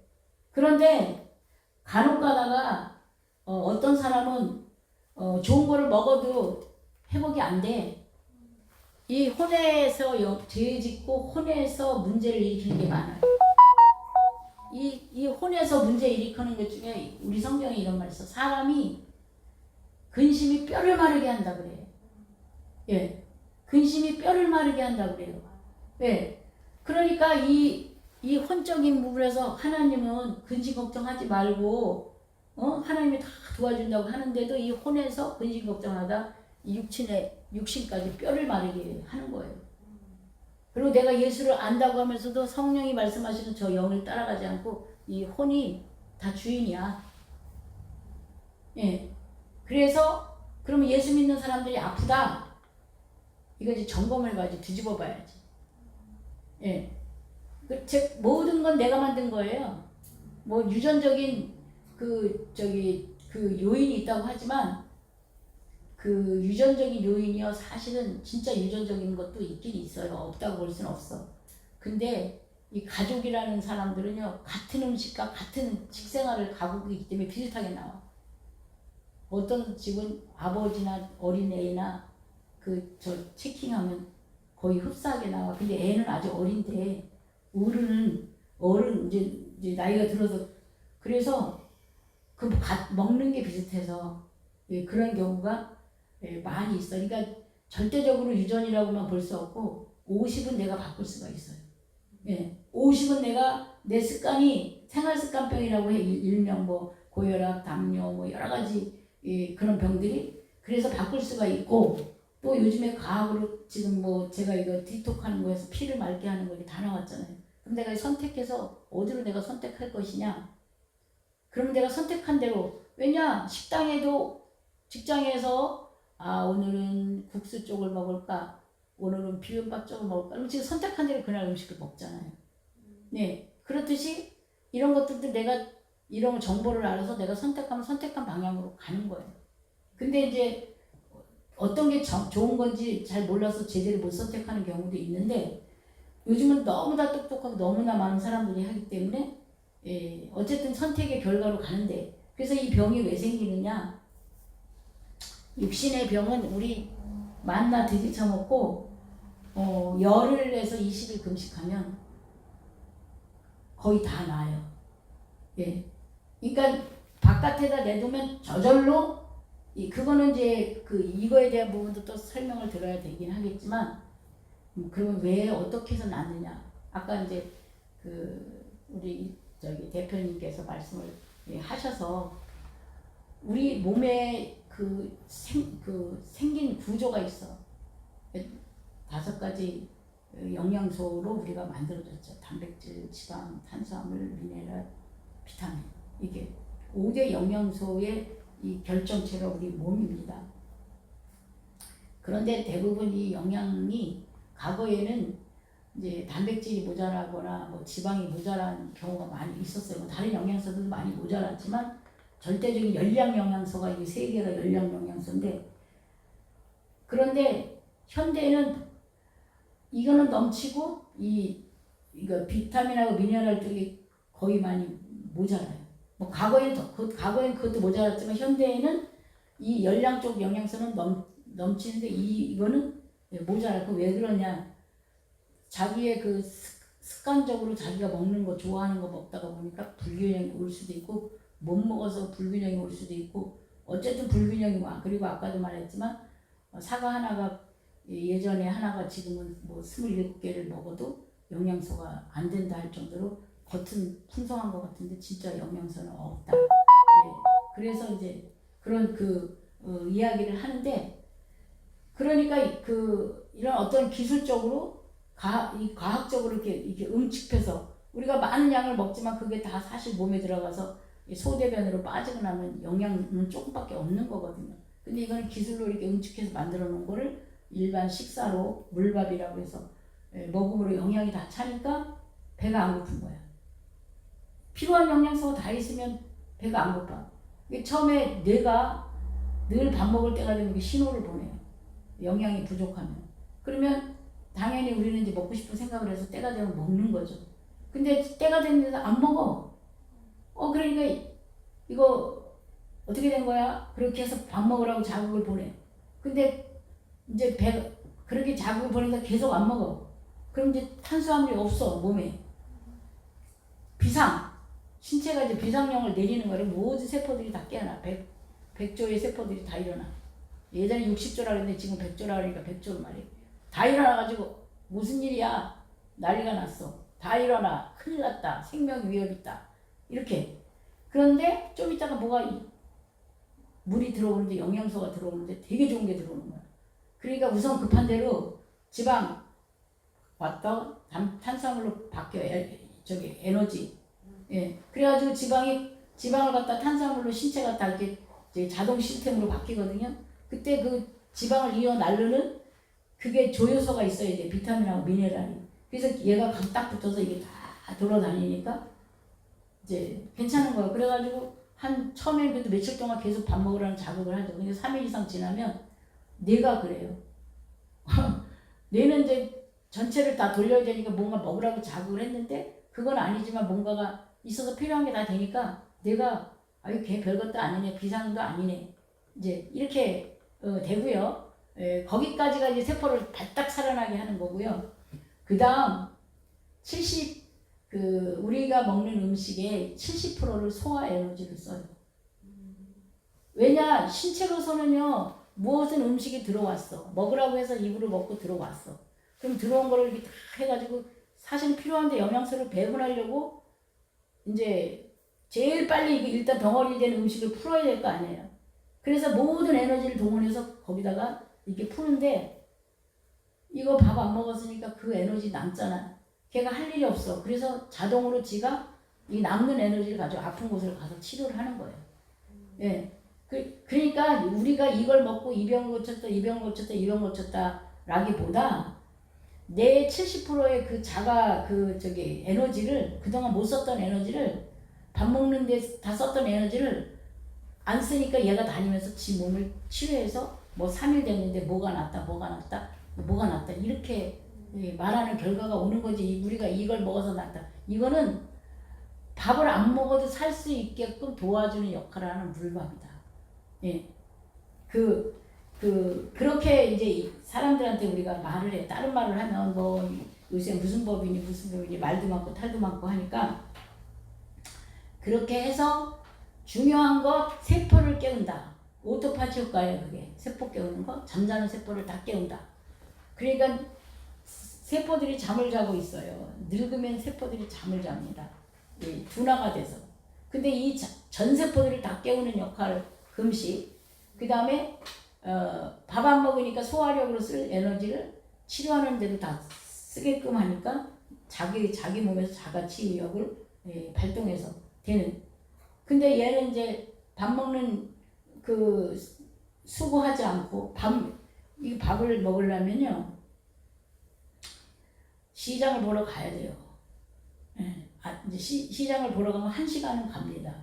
그런데 간혹 가다가 어떤 사람은 좋은 거를 먹어도 회복이 안 돼. 이 혼에서 죄 짓고 혼에서 문제를 일으키는 게 많아요. 이 혼에서 문제 일으키는 것 중에 우리 성경에 이런 말이 있어. 사람이 근심이 뼈를 마르게 한다 그래요. 예. 근심이 뼈를 마르게 한다 그래요. 예. 그러니까 이 혼적인 부분에서 하나님은 근심 걱정하지 말고 하나님이 다 도와준다고 하는데도 이 혼에서 근심 걱정하다 이 육신까지 뼈를 마르게 하는 거예요. 그리고 내가 예수를 안다고 하면서도 성령이 말씀하시는 저 영을 따라가지 않고 이 혼이 다 주인이야. 예. 그래서 그러면 예수 믿는 사람들이 아프다. 이거 이제 점검을 해봐야지. 뒤집어 봐야지. 예. 즉 모든 건 내가 만든 거예요. 뭐 유전적인 그 요인이 있다고 하지만 그 유전적인 요인이요 사실은 진짜 유전적인 것도 있긴 있어요. 없다고 볼 수는 없어. 근데 이 가족이라는 사람들은요 같은 음식과 같은 식생활을 가고 있기 때문에 비슷하게 나와. 어떤 집은 아버지나 어린애나 그 저 체킹하면 거의 흡사하게 나와. 근데 애는 아직 어린데 어른 이제 나이가 들어서 그래서 그 먹는 게 비슷해서 예, 그런 경우가 예, 많이 있어. 그러니까 절대적으로 유전이라고만 볼 수 없고 50은 내가 바꿀 수가 있어요. 예, 50은 내가 내 습관이 생활 습관병이라고 해. 일명 뭐 고혈압, 당뇨 뭐 여러 가지 예, 그런 병들이 그래서 바꿀 수가 있고 또 요즘에 과학으로 지금 뭐 제가 이거 디톡하는 거에서 피를 맑게 하는 거 다 나왔잖아요. 그럼 내가 선택해서 어디로 내가 선택할 것이냐? 그럼 내가 선택한 대로 왜냐 식당에도 직장에서 오늘은 국수 쪽을 먹을까? 오늘은 비빔밥 쪽을 먹을까? 그럼 지금 선택한 대로 그날 음식을 먹잖아요. 네, 그렇듯이 이런 것들도 내가 이런 정보를 알아서 내가 선택하면 선택한 방향으로 가는 거예요. 근데 이제 어떤 게 좋은 건지 잘 몰라서 제대로 못 선택하는 경우도 있는데 요즘은 너무나 똑똑하고 너무나 많은 사람들이 하기 때문에 예, 어쨌든 선택의 결과로 가는데 그래서 이 병이 왜 생기느냐 육신의 병은 우리 만나 들이쳐먹고 열흘 에서 20일 금식하면 거의 다 나아요. 예. 그러니까 바깥에다 내두면 저절로 그거는 이제 이거에 대한 부분도 또 설명을 들어야 되긴 하겠지만 그러면 왜 어떻게 해서 낫느냐 아까 이제 우리 대표님께서 말씀을 하셔서 우리 몸에 생긴 구조가 있어. 5가지 영양소로 우리가 만들어졌죠. 단백질, 지방, 탄수화물, 미네랄, 비타민. 이게 5대 영양소의 이 결정체가 우리 몸입니다. 그런데 대부분 이 영양이 과거에는 이제 단백질이 모자라거나 뭐 지방이 모자란 경우가 많이 있었어요. 뭐 다른 영양소들도 많이 모자랐지만 절대적인 열량 영양소가 이 3개가 열량 영양소인데 그런데 현대에는 이거는 넘치고 이거 비타민하고 미네랄 쪽이 거의 많이 모자라요. 뭐 과거에는 그것도 모자랐지만 현대에는 이 열량 쪽 영양소는 넘치는데 이거는 모자라고 왜 그러냐? 자기의 습관적으로 자기가 먹는 거 좋아하는 거 먹다가 보니까 불균형이 올 수도 있고 못 먹어서 불균형이 올 수도 있고 어쨌든 불균형이 와. 그리고 아까도 말했지만 사과 하나가 예전에 하나가 지금은 뭐 27개를 먹어도 영양소가 안 된다 할 정도로 겉은 풍성한 것 같은데 진짜 영양소는 없다. 예, 그래서 이제 그런 이야기를 하는데 그러니까 이런 어떤 기술적으로 이 과학적으로 이렇게 응축해서 우리가 많은 양을 먹지만 그게 다 사실 몸에 들어가서 소대변으로 빠지고 나면 영양은 조금밖에 없는 거거든요. 근데 이거는 기술로 이렇게 응축해서 만들어 놓은 거를 일반 식사로 물밥이라고 해서 먹음으로 영양이 다 차니까 배가 안 고픈 거야. 필요한 영양소가 다 있으면 배가 안 고파. 처음에 뇌가 늘 밥 먹을 때가 되면 신호를 보내요. 영양이 부족하면. 그러면 당연히 우리는 이제 먹고 싶은 생각을 해서 때가 되면 먹는 거죠. 근데 때가 되는데도 안 먹어. 그러니까 이거 어떻게 된 거야? 그렇게 해서 밥 먹으라고 자극을 보내. 근데 이제 그렇게 자극을 보내서 계속 안 먹어. 그럼 이제 탄수화물이 없어, 몸에. 신체가 이제 비상령을 내리는 거를 모든 세포들이 다 깨어나. 100조의 세포들이 다 일어나. 예전에 60조라 그랬는데 지금 100조라 그러니까 100조로 말이야. 다 일어나가지고 무슨 일이야? 난리가 났어. 다 일어나. 큰일 났다. 생명 위협 있다. 이렇게. 그런데 좀 있다가 물이 들어오는데 영양소가 들어오는데 되게 좋은 게 들어오는 거야. 그러니까 우선 급한 대로 지방 왔다 탄수화물로 바뀌어. 에너지. 예. 그래가지고 지방을 갖다 탄수화물로 신체가 다 이렇게 이제 자동 시스템으로 바뀌거든요. 그때 그 지방을 이어 날르는 그게 조효소가 있어야 돼. 비타민하고 미네랄이. 그래서 얘가 딱 붙어서 이게 다 돌아다니니까 이제 괜찮은 거예요. 그래가지고 처음에는 그래도 며칠 동안 계속 밥 먹으라는 자극을 하죠. 근데 3일 이상 지나면 뇌가 그래요. 뇌는 이제 전체를 다 돌려야 되니까 뭔가 먹으라고 자극을 했는데 그건 아니지만 뭔가가 있어서 필요한 게 다 되니까 뇌가 걔 별것도 아니네. 비상도 아니네. 이제 이렇게 되고요. 거기까지가 이제 세포를 발딱 살아나게 하는 거고요. 그 다음 우리가 먹는 음식의 70%를 소화 에너지를 써요. 왜냐? 신체로서는요, 무엇은 음식이 들어왔어. 먹으라고 해서 입으로 먹고 들어왔어. 그럼 들어온 거를 이렇게 다 해가지고 사실 필요한데 영양소를 배분하려고 이제 제일 빨리 일단 덩어리 된 음식을 풀어야 될 거 아니에요. 그래서 모든 에너지를 동원해서 거기다가 이렇게 푸는데 이거 밥 안 먹었으니까 그 에너지 남잖아. 걔가 할 일이 없어. 그래서 자동으로 지가 이 남는 에너지를 가지고 아픈 곳을 가서 치료를 하는 거예요. 예. 그러니까 우리가 이걸 먹고 이 병 고쳤다, 이 병 고쳤다, 이 병 고쳤다 라기보다 내 70%의 에너지를 그동안 못 썼던 에너지를 밥 먹는 데 다 썼던 에너지를 안 쓰니까 얘가 다니면서 지 몸을 치료해서 3일 됐는데 뭐가 났다 이렇게 말하는 결과가 오는 거지. 우리가 이걸 먹어서 낫다. 이거는 밥을 안 먹어도 살 수 있게끔 도와주는 역할을 하는 물밥이다. 예. 그렇게 이제 사람들한테 우리가 말을 해. 다른 말을 하면 요새 무슨 법이니 말도 많고 탈도 많고 하니까 그렇게 해서 중요한 것 세포를 깨운다. 오토파치 효과예요. 그게 세포 깨우는 거. 잠자는 세포를 다 깨운다. 그러니까 세포들이 잠을 자고 있어요. 늙으면 세포들이 잠을 잡니다. 둔화가 돼서. 근데 이 전 세포들을 다 깨우는 역할 금식. 그 다음에 밥 안 먹으니까 소화력으로 쓸 에너지를 치료하는 데도 다 쓰게끔 하니까 자기 몸에서 자가치유력을 발동해서 되는. 근데 얘는 이제 밥 먹는 수고하지 않고 이 밥을 먹으려면요 시장을 보러 가야 돼요. 이제 시장을 보러 가면 1시간은 갑니다.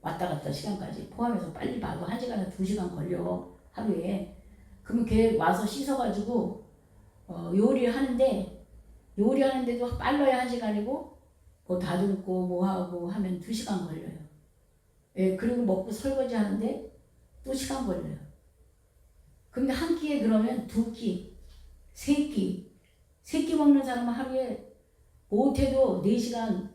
왔다 갔다 시간까지 포함해서 빨리 봐도 1시간에서 2시간 걸려 하루에. 그러면 걔 와서 씻어가지고 요리하는데도 빨라야 1시간이고 다듬고 하고 하면 2시간 걸려요. 그리고 먹고 설거지 하는데 또 시간 걸려요. 근데 한 끼에 그러면 2끼, 3끼 먹는 사람은 하루에 못해도 4시간,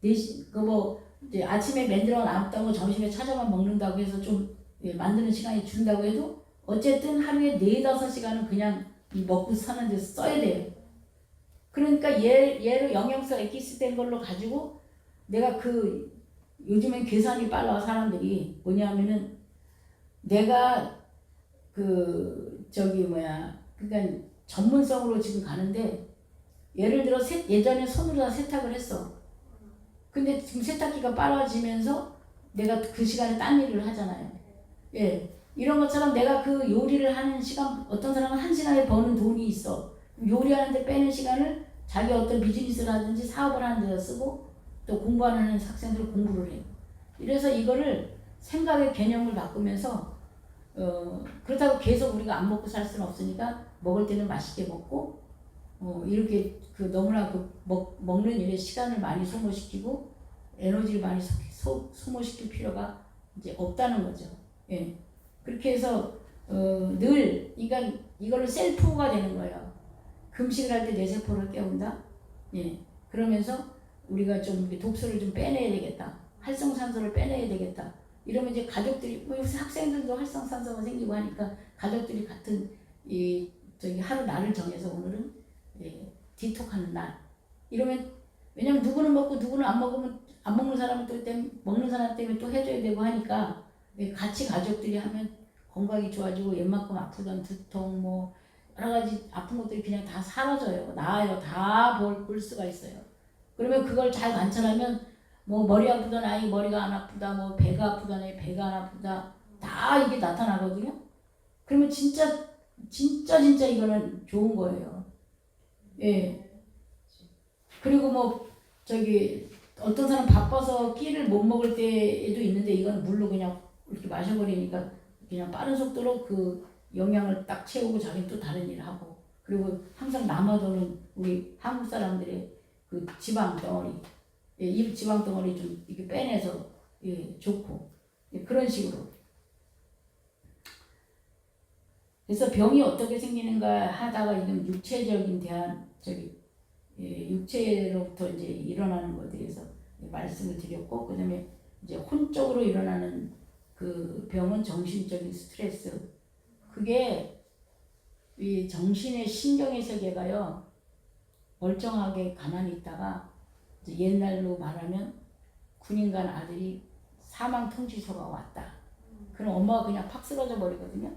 4시, 이제 아침에 만들어 놨다고 점심에 찾아만 먹는다고 해서 좀 만드는 시간이 준다고 해도 어쨌든 하루에 4-5시간은 그냥 이 먹고 사는 데서 써야 돼요. 그러니까 얘로 영양소 엑기스 된 걸로 가지고 내가 요즘엔 계산이 빨라 사람들이 뭐냐면은 내가 그러니까 전문성으로 지금 가는데 예를 들어 예전에 손으로 다 세탁을 했어. 근데 지금 세탁기가 빨라지면서 내가 그 시간에 딴 일을 하잖아요. 예. 이런 것처럼 내가 그 요리를 하는 시간, 어떤 사람은 1시간에 버는 돈이 있어. 요리하는데 빼는 시간을 자기 어떤 비즈니스를 하든지 사업을 하는 데다 쓰고 또 공부하는 학생들은 공부를 해요. 이래서 이거를 생각의 개념을 바꾸면서 그렇다고 계속 우리가 안 먹고 살 수는 없으니까 먹을 때는 맛있게 먹고 이렇게 너무나 먹는 일에 시간을 많이 소모시키고 에너지를 많이 소모시킬 필요가 이제 없다는 거죠. 예. 그렇게 해서 늘 이거를 셀프가 되는 거예요. 금식을 할 때 내 세포를 깨운다. 예. 그러면서 우리가 좀 독소를 좀 빼내야 되겠다. 활성산소를 빼내야 되겠다. 이러면 이제 가족들이 요새 학생들도 활성산소가 생기고 하니까 가족들이 같은 하루 날을 정해서 오늘은 디톡하는 날. 이러면 왜냐면 누구는 먹고 누구는 안 먹으면 안 먹는 사람은 또 먹는 사람 때문에 또 해줘야 되고 하니까 같이 가족들이 하면 건강이 좋아지고 옛만큼 아프던 두통 뭐 여러 가지 아픈 것들이 그냥 다 사라져요. 나아요. 다 볼 수가 있어요. 그러면 그걸 잘 관찰하면 뭐 머리 아프던 아이 머리가 안 아프다, 뭐 배가 아프던 아이 배가 안 아프다, 다 이게 나타나거든요. 그러면 진짜 이거는 좋은 거예요. 예. 그리고 어떤 사람 바빠서 끼를 못 먹을 때도 있는데 이건 물로 그냥 이렇게 마셔버리니까 그냥 빠른 속도로 그 영양을 딱 채우고 자기는 또 다른 일을 하고, 그리고 항상 남아도는 우리 한국 사람들의 그 지방 덩어리, 이 지방 덩어리 좀 이렇게 빼내서 좋고, 그런 식으로. 그래서 병이 어떻게 생기는가 하다가 이건 육체적인 육체로부터 이제 일어나는 것에 대해서 말씀을 드렸고, 그 다음에 이제 혼적으로 일어나는 그 병은 정신적인 스트레스. 그게 이 정신의 신경의 세계가요, 멀쩡하게 가만히 있다가 이제 옛날로 말하면 군인 간 아들이 사망 통지서가 왔다. 그럼 엄마가 그냥 팍 쓰러져 버리거든요.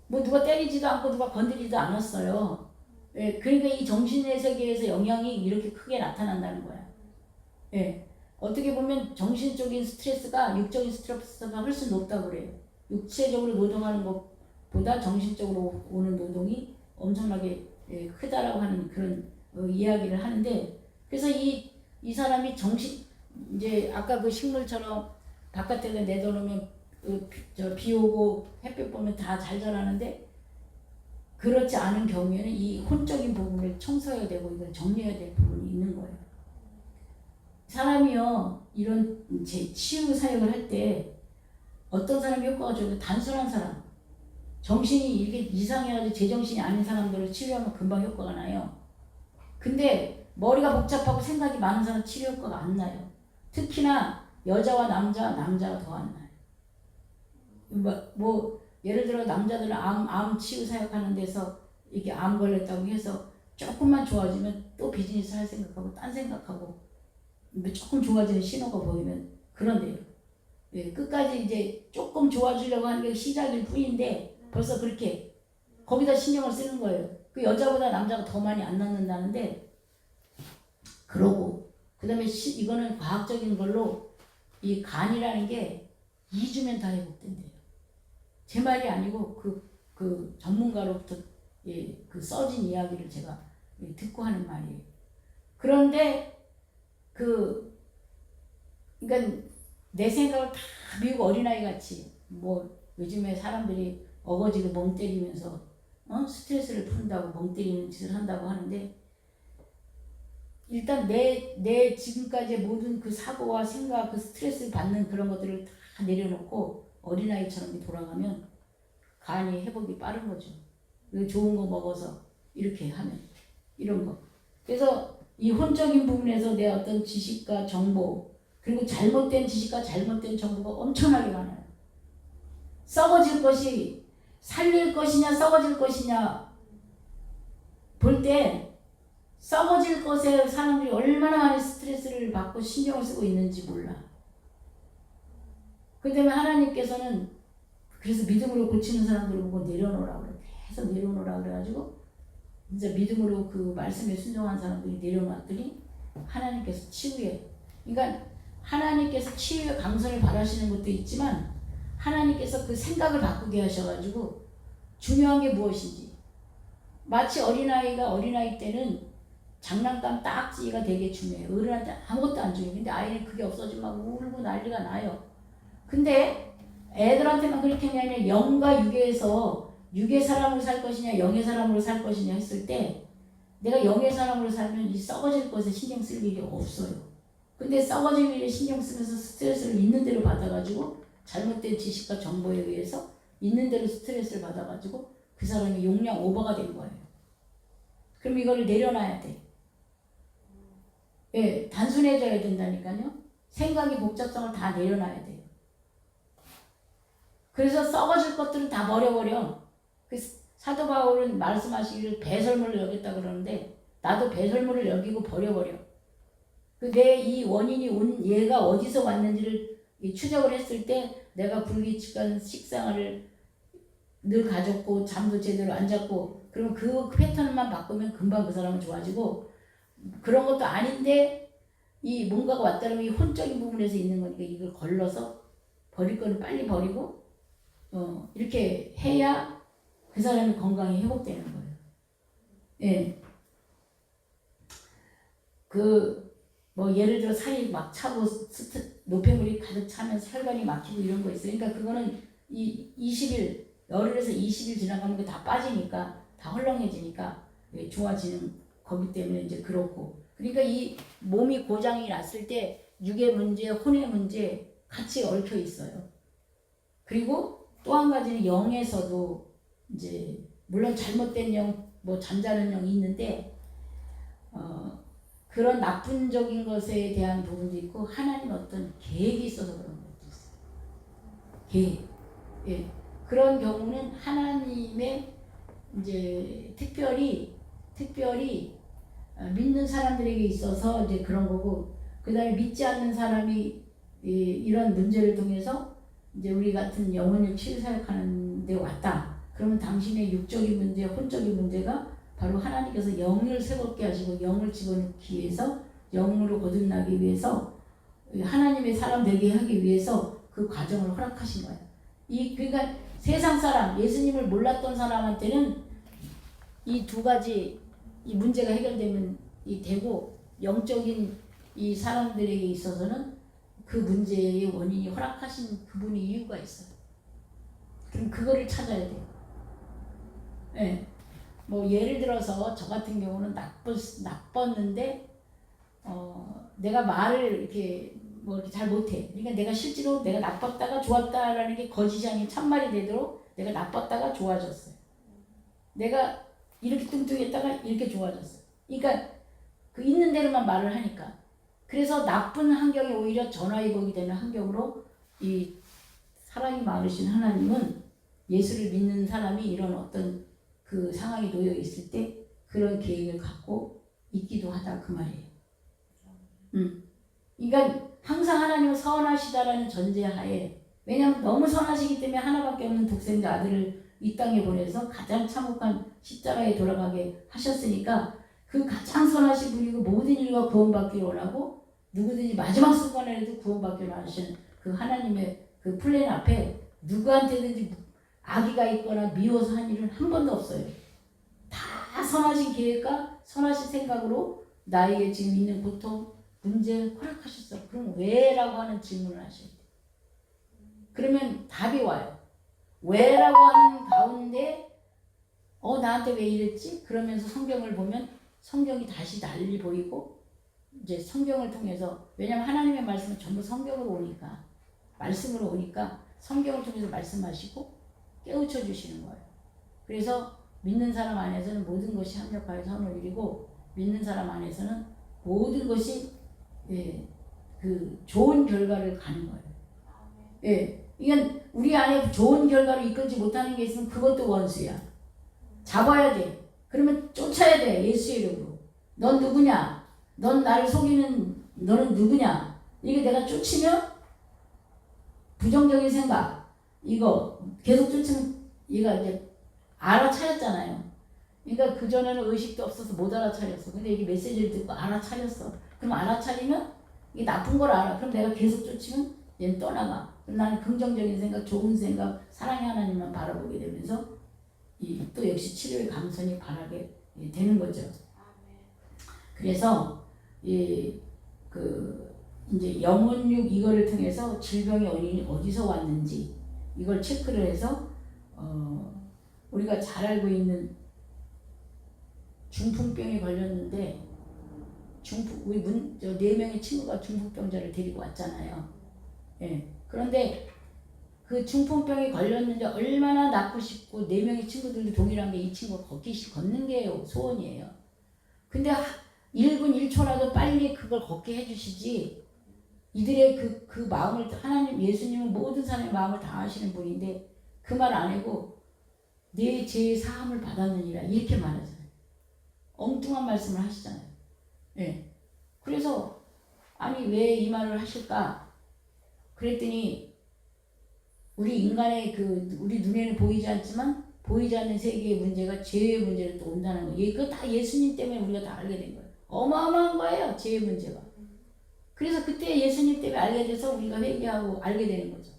뭐 누가 때리지도 않고 누가 건드리지도 않았어요. 예, 그러니까 이 정신의 세계에서 영향이 이렇게 크게 나타난다는 거야. 예, 어떻게 보면 정신적인 스트레스가 육적인 스트레스가 훨씬 높다고 그래요. 육체적으로 노동하는 것보다 정신적으로 오는 노동이 엄청나게 크다라고 하는 그런 이야기를 하는데, 그래서 이 사람이 이제 아까 그 식물처럼 바깥에다 내둬놓으면 비 오고 햇빛 보면 다 잘 자라는데, 그렇지 않은 경우에는 이 혼적인 부분을 청소해야 되고 이걸 정리해야 될 부분이 있는 거예요. 사람이요, 이런 치유 사역을 할 때 어떤 사람이 효과가 좋고, 단순한 사람, 정신이 이게 이상해가지고 제정신이 아닌 사람들을 치료하면 금방 효과가 나요. 근데 머리가 복잡하고 생각이 많은 사람 치료 효과가 안 나요. 특히나 여자와 남자가 더 안 나요. 뭐 예를 들어 남자들은 암 치유 사역하는 데서 이게 암 걸렸다고 해서 조금만 좋아지면 또 비즈니스 할 생각하고 딴 생각하고 조금 좋아지는 신호가 보이면 그런데요. 예, 끝까지 이제 조금 좋아지려고 하는 게 시작일 뿐인데 벌써 그렇게 거기다 신경을 쓰는 거예요. 그 여자보다 남자가 더 많이 안 낫는다는데, 그러고 그 다음에 이거는 과학적인 걸로 이 간이라는 게 2주면 다 회복된대요. 제 말이 아니고 그 전문가로부터 그 써진 이야기를 제가 듣고 하는 말이에요. 그런데 그러니까 내 생각을 다 미국 어린아이 같이 뭐 요즘에 사람들이 어거지로 멍 때리면서 스트레스를 푼다고 멍 때리는 짓을 한다고 하는데, 일단 내 지금까지의 모든 그 사고와 생각, 그 스트레스 받는 그런 것들을 다 내려놓고 어린아이처럼 돌아가면 간이 회복이 빠른 거죠. 좋은 거 먹어서 이렇게 하면 이런 거. 그래서 이 혼적인 부분에서 내 어떤 지식과 정보, 그리고 잘못된 지식과 잘못된 정보가 엄청나게 많아요. 썩어질 것이 살릴 것이냐 썩어질 것이냐 볼 때 썩어질 것에 사람들이 얼마나 많은 스트레스를 받고 신경을 쓰고 있는지 몰라. 그 때문에 하나님께서는 그래서 믿음으로 고치는 사람들을 보고 내려놓으라고 그래. 계속 내려놓으라고 그래가지고 진짜 믿음으로 그 말씀에 순종한 사람들이 내려놨더니 하나님께서 치유해. 그러니까 하나님께서 치유의 강선을 바라시는 것도 있지만 하나님께서 그 생각을 바꾸게 하셔가지고 중요한 게 무엇인지, 마치 어린아이가 어린아이 때는 장난감 딱지가 되게 중요해요. 어른한테 아무것도 안 중요해요. 근데 아이는 그게 없어지면 막 울고 난리가 나요. 근데 애들한테만 그렇게 하는 게 아니라 영과 육에서 육의 사람으로 살 것이냐 영의 사람으로 살 것이냐 했을 때 내가 영의 사람으로 살면 이 썩어질 것에 신경 쓸 일이 없어요. 근데 썩어질 일에 신경 쓰면서 스트레스를 있는 대로 받아가지고 잘못된 지식과 정보에 의해서 있는 대로 스트레스를 받아가지고 그 사람이 용량 오버가 된 거예요. 그럼 이거를 내려놔야 돼. 예, 단순해져야 된다니까요. 생각의 복잡성을 다 내려놔야 돼요. 그래서 썩어질 것들은 다 버려버려. 그 사도 바울은 말씀하시기를 배설물을 여겼다 그러는데 나도 배설물을 여기고 버려버려. 그 내 이 원인이 온 얘가 어디서 왔는지를 추적을 했을 때 내가 불규칙한 식생활을 늘 가졌고 잠도 제대로 안 잤고 그러면 그 패턴만 바꾸면 금방 그 사람은 좋아지고 그런 것도 아닌데 이 뭔가가 왔다 그러면 이 혼적인 부분에서 있는 거니까 이걸 걸러서 버릴 거는 빨리 버리고 이렇게 해야 그 사람이 건강이 회복되는 거예요. 예. 뭐 예를 들어 살이 막 차고 노폐물이 가득 차면 혈관이 막히고 이런 거 있어요. 그러니까 그거는 이 20일 열흘에서 20일 지나가면 그 다 빠지니까 다 헐렁해지니까 좋아지는 거기 때문에 이제 그렇고. 그러니까 이 몸이 고장이 났을 때 육의 문제, 혼의 문제 같이 얽혀 있어요. 그리고 또 한 가지는 영에서도 이제 물론 잘못된 영, 뭐 잠자는 영이 있는데 그런 나쁜적인 것에 대한 부분도 있고 하나님 어떤 계획이 있어서 그런 것도 있어요. 계획. 예. 그런 경우는 하나님의 이제 특별히 믿는 사람들에게 있어서 이제 그런 거고, 그 다음에 믿지 않는 사람이 이런 문제를 통해서 이제 우리 같은 영혼을 치유 사역하는 데 왔다. 그러면 당신의 육적인 문제, 혼적인 문제가 바로 하나님께서 영을 새롭게 하시고 영을 집어넣기 위해서 영으로 거듭나기 위해서 하나님의 사람 되게 하기 위해서 그 과정을 허락하신 거예요. 그러니까 세상 사람, 예수님을 몰랐던 사람한테는 이 두 가지 이 문제가 해결되면 되고 영적인 이 사람들에게 있어서는 그 문제의 원인이 허락하신 그분의 이유가 있어요. 그럼 그거를 찾아야 돼요. 네. 뭐 예를 들어서 저 같은 경우는 나빴는데 내가 말을 이렇게 뭐 이렇게 잘 못해. 그러니까 내가 실제로 내가 나빴다가 좋았다라는 게 거짓이 아닌 참말이 되도록 내가 나빴다가 좋아졌어요. 내가 이렇게 뚱뚱했다가 이렇게 좋아졌어요. 그러니까 그 있는 대로만 말을 하니까. 그래서 나쁜 환경이 오히려 전화위복이 되는 환경으로 이 사랑이 많으신 하나님은 예수를 믿는 사람이 이런 어떤 그 상황에 놓여 있을 때 그런 계획을 갖고 있기도 하다 그 말이에요. 그러니까 항상 하나님은 선하시다라는 전제하에, 왜냐하면 너무 선하시기 때문에 하나밖에 없는 독생자 아들을 이 땅에 보내서 가장 참혹한 십자가에 돌아가게 하셨으니까 그 가장 선하신 분이고 모든 일과 구원받기를 원하고 누구든지 마지막 순간에라도 구원받기를 원하시는 그 하나님의 그 플랜 앞에 누구한테든지 악의가 있거나 미워서 한 일은 한 번도 없어요. 다 선하신 계획과 선하신 생각으로 나에게 지금 있는 고통, 문제 허락하셨어. 그럼 왜라고 하는 질문을 하셔야 돼요. 그러면 답이 와요. 왜라고 하는 가운데 나한테 왜 이랬지? 그러면서 성경을 보면 성경이 다시 달리 보이고 이제 성경을 통해서, 왜냐하면 하나님의 말씀은 전부 성경으로 오니까 말씀으로 오니까 성경을 통해서 말씀하시고 깨우쳐 주시는 거예요. 그래서 믿는 사람 안에서는 모든 것이 합력하여 선을 이루고 믿는 사람 안에서는 모든 것이 그 좋은 결과를 가는 거예요. 이건 우리 안에 좋은 결과를 이끌지 못하는 게 있으면 그것도 원수야. 잡아야 돼. 그러면 쫓아야 돼. 예수의 이름으로. 넌 누구냐? 넌 나를 속이는 너는 누구냐? 이게 내가 쫓으면 부정적인 생각 이거 계속 쫓으면 얘가 이제 알아차렸잖아요. 그러니까 그전에는 의식도 없어서 못 알아차렸어. 근데 이게 메시지를 듣고 알아차렸어. 그럼 알아차리면 이게 나쁜 걸 알아. 그럼 내가 계속 쫓으면 얘는 떠나가. 그럼 나는 긍정적인 생각, 좋은 생각, 사랑의 하나님만 바라보게 되면서 또 역시 치료의 감선이 바라게 되는 거죠. 그래서 이제 영혼육 이거를 통해서 질병의 원인이 어디서 왔는지 이걸 체크를 해서 우리가 잘 알고 있는 중풍병에 걸렸는데 우리 저 4명의 친구가 중풍병자를 데리고 왔잖아요. 그런데 그 중풍병에 걸렸는데 얼마나 낫고 싶고 4명의 친구들도 동일한 게 이 친구가 걷는 게 소원이에요. 근데 1분 1초라도 빨리 그걸 걷게 해주시지. 이들의 그 마음을 하나님 예수님은 모든 사람의 마음을 다 아시는 분인데 그 말 안 하고 내 죄의 사함을 받았느니라 이렇게 말하잖아요. 엉뚱한 말씀을 하시잖아요. 그래서 아니 왜 이 말을 하실까? 그랬더니 우리 인간의 우리 눈에는 보이지 않지만 보이지 않는 세계의 문제가 죄의 문제로 또 온다는 거예요. 이거 다 예수님 때문에 우리가 다 알게 된 거예요. 어마어마한 거예요. 죄의 문제가. 그래서 그때 예수님 때문에 알게 돼서 우리가 회개하고 알게 되는 거죠.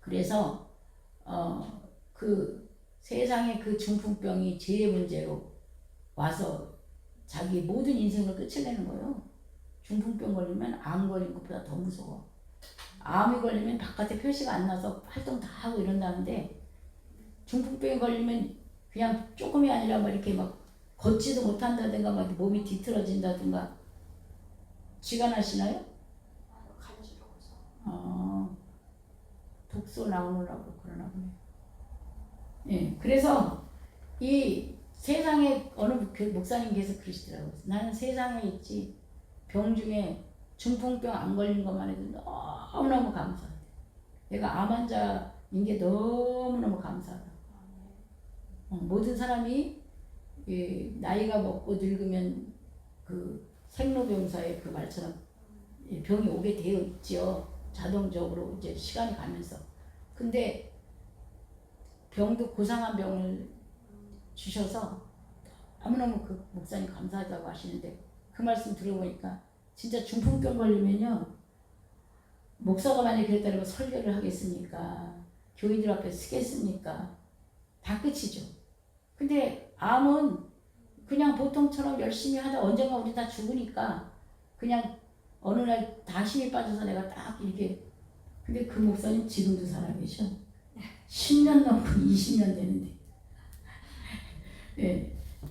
그래서 그 세상의 그 중풍병이 죄의 문제로 와서 자기 모든 인생을 끝을 내는 거예요. 중풍병 걸리면 암 걸린 것보다 더 무서워. 암이 걸리면 바깥에 표시가 안 나서 활동 다 하고 이런다는데 중풍병에 걸리면 그냥 조금이 아니라 막 이렇게 막 걷지도 못한다든가 막 몸이 뒤틀어진다든가. 쥐가 나시나요? 간지러워서. 독소 나오느라고 그러나 보네. 그래서 이 세상에 어느 목사님께서 그러시더라고요. 나는 세상에 있지 병 중에 중풍병 안 걸린 것만 해도 너무너무 감사하대. 내가 암 환자인 게 너무너무 감사하다. 모든 사람이 나이가 먹고 늙으면 그 생로병사의 그 말처럼 병이 오게 되어 있죠. 자동적으로 이제 시간이 가면서. 근데 병도 고상한 병을 주셔서 너무너무 그 목사님 감사하다고 하시는데 그 말씀 들어보니까 진짜 중풍병 걸리면요 목사가 만약에 그랬다면 설교를 하겠습니까? 교인들 앞에 쓰겠습니까? 다 끝이죠. 근데 암은 그냥 보통처럼 열심히 하다 언젠가 우리 다 죽으니까 그냥 어느 날 다 힘이 빠져서 내가 딱 이렇게. 근데 그 목사님 지금도 살아계셔. 10년 넘고 20년 되는데.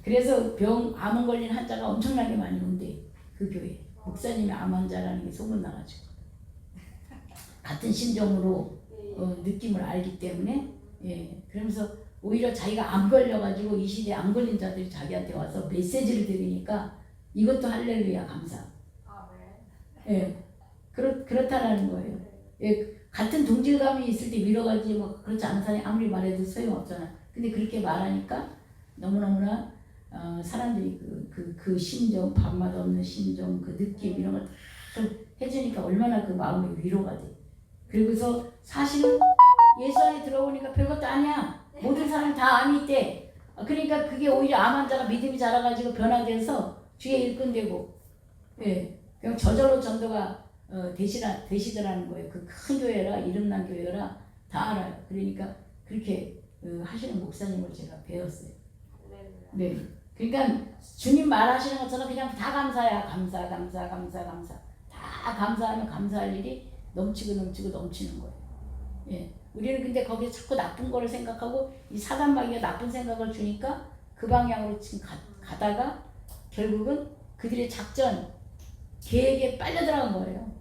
그래서 암 걸린 환자가 엄청나게 많이 온대. 그 교회. 목사님이 암 환자라는 게 소문나가지고. 같은 심정으로 느낌을 알기 때문에. 그러면서 오히려 자기가 암 걸려가지고 이 시대에 암 걸린 자들이 자기한테 와서 메시지를 들으니까 이것도 할렐루야 감사. 그렇다라는 거예요. 같은 동질감이 있을 때 위로가지 뭐 그렇지 않은 사람이 아무리 말해도 소용없잖아. 근데 그렇게 말하니까 너무너무나 사람들이 그 심정, 밥맛 없는 심정, 그 느낌 이런 걸 다 해주니까 얼마나 그 마음이 위로가 돼. 그리고서 사실은 예수 안에 들어보니까 별것도 아니야. 모든 사람이 다 암이 있대. 그러니까 그게 오히려 암 환자가 믿음이 자라가지고 변화돼서 주의 일꾼되고, 그냥 저절로 전도가 되시더라는 거예요. 그 큰 교회라 이름난 교회라 다 알아요. 그러니까 그렇게 하시는 목사님을 제가 배웠어요. 네. 그러니까 주님 말하시는 것처럼 그냥 다 감사야. 감사. 다 감사하면 감사할 일이 넘치고 넘치는 거예요. 우리는 근데 거기서 자꾸 나쁜 거를 생각하고 이 사단마귀가 나쁜 생각을 주니까 그 방향으로 지금 가다가 결국은 그들의 작전, 계획에 빨려 들어간 거예요.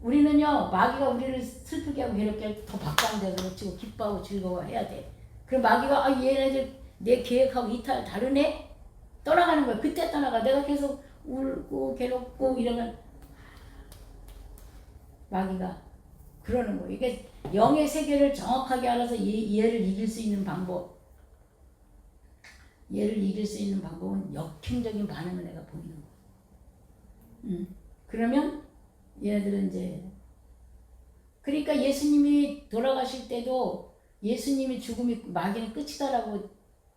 우리는요, 마귀가 우리를 슬프게 하고 괴롭게 하고 더 박장대소로 치고 기뻐하고 즐거워해야 돼. 그럼 마귀가 얘네들 내 계획하고 이탈 다르네? 떠나가는 거야. 그때 떠나가. 내가 계속 울고 괴롭고 이러면 마귀가 그러는 거예요. 이게 영의 세계를 정확하게 알아서 얘를 이길 수 있는 방법, 얘를 이길 수 있는 방법은 역행적인 반응을 내가 보이는 거야. 그러면 얘네들은 이제 그러니까 예수님이 돌아가실 때도 예수님이 죽음이 마귀는 끝이다라고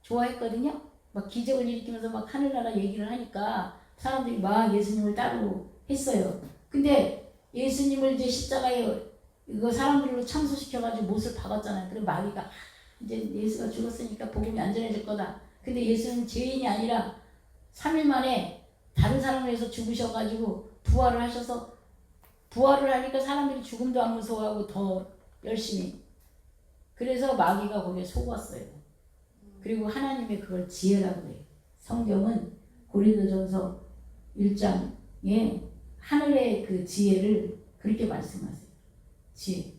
좋아했거든요. 막 기적을 일으키면서 막 하늘나라 얘기를 하니까 사람들이 막 예수님을 따르고 했어요. 근데 예수님을 이제 십자가에 이거 사람들로 참소시켜가지고 못을 박았잖아요. 그리고 마귀가 이제 예수가 죽었으니까 복음이 안전해질 거다. 근데 예수는 죄인이 아니라 3일 만에 다른 사람을 위해서 죽으셔가지고 부활을 하셔서 부활을 하니까 사람들이 죽음도 안 무서워하고 더 열심히. 그래서 마귀가 거기에 속았어요. 그리고 하나님의 그걸 지혜라고 해요. 성경은 고린도전서 1장에 하늘의 그 지혜를 그렇게 말씀하세요. 지혜.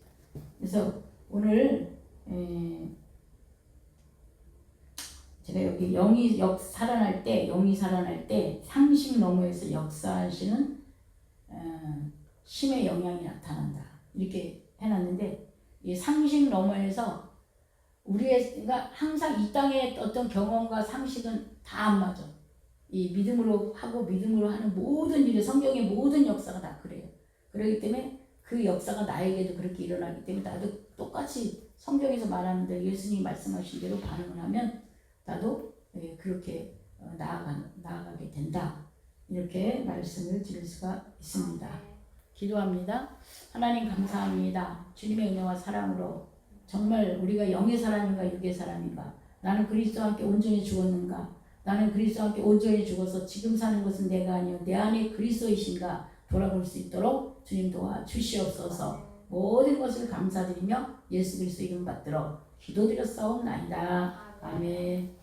그래서 오늘 제가 여기 영이 살아날 때 상식 너머에서 역사하시는 힘의 영향이 나타난다. 이렇게 해놨는데 이 상식 너머에서 우리가 항상 이 땅의 어떤 경험과 상식은 다 안 맞아. 이 믿음으로 하고 믿음으로 하는 모든 일이 성경의 모든 역사가 다 그래요. 그렇기 때문에 그 역사가 나에게도 그렇게 일어나기 때문에 나도 똑같이 성경에서 말하는 대로 예수님이 말씀하신 대로 반응을 하면 나도 그렇게 나아가게 된다. 이렇게 말씀을 드릴 수가 있습니다. 기도합니다. 하나님 감사합니다. 주님의 은혜와 사랑으로 정말 우리가 영의 사람인가 육의 사람인가, 나는 그리스도와 함께 온전히 죽었는가, 나는 그리스도와 함께 온전히 죽어서 지금 사는 것은 내가 아니요 내 안에 그리스도이신가 돌아볼 수 있도록 주님 도와 주시옵소서. 모든 것을 감사드리며 예수 그리스도 이름 받들어 기도드렸사옵나이다. 아멘.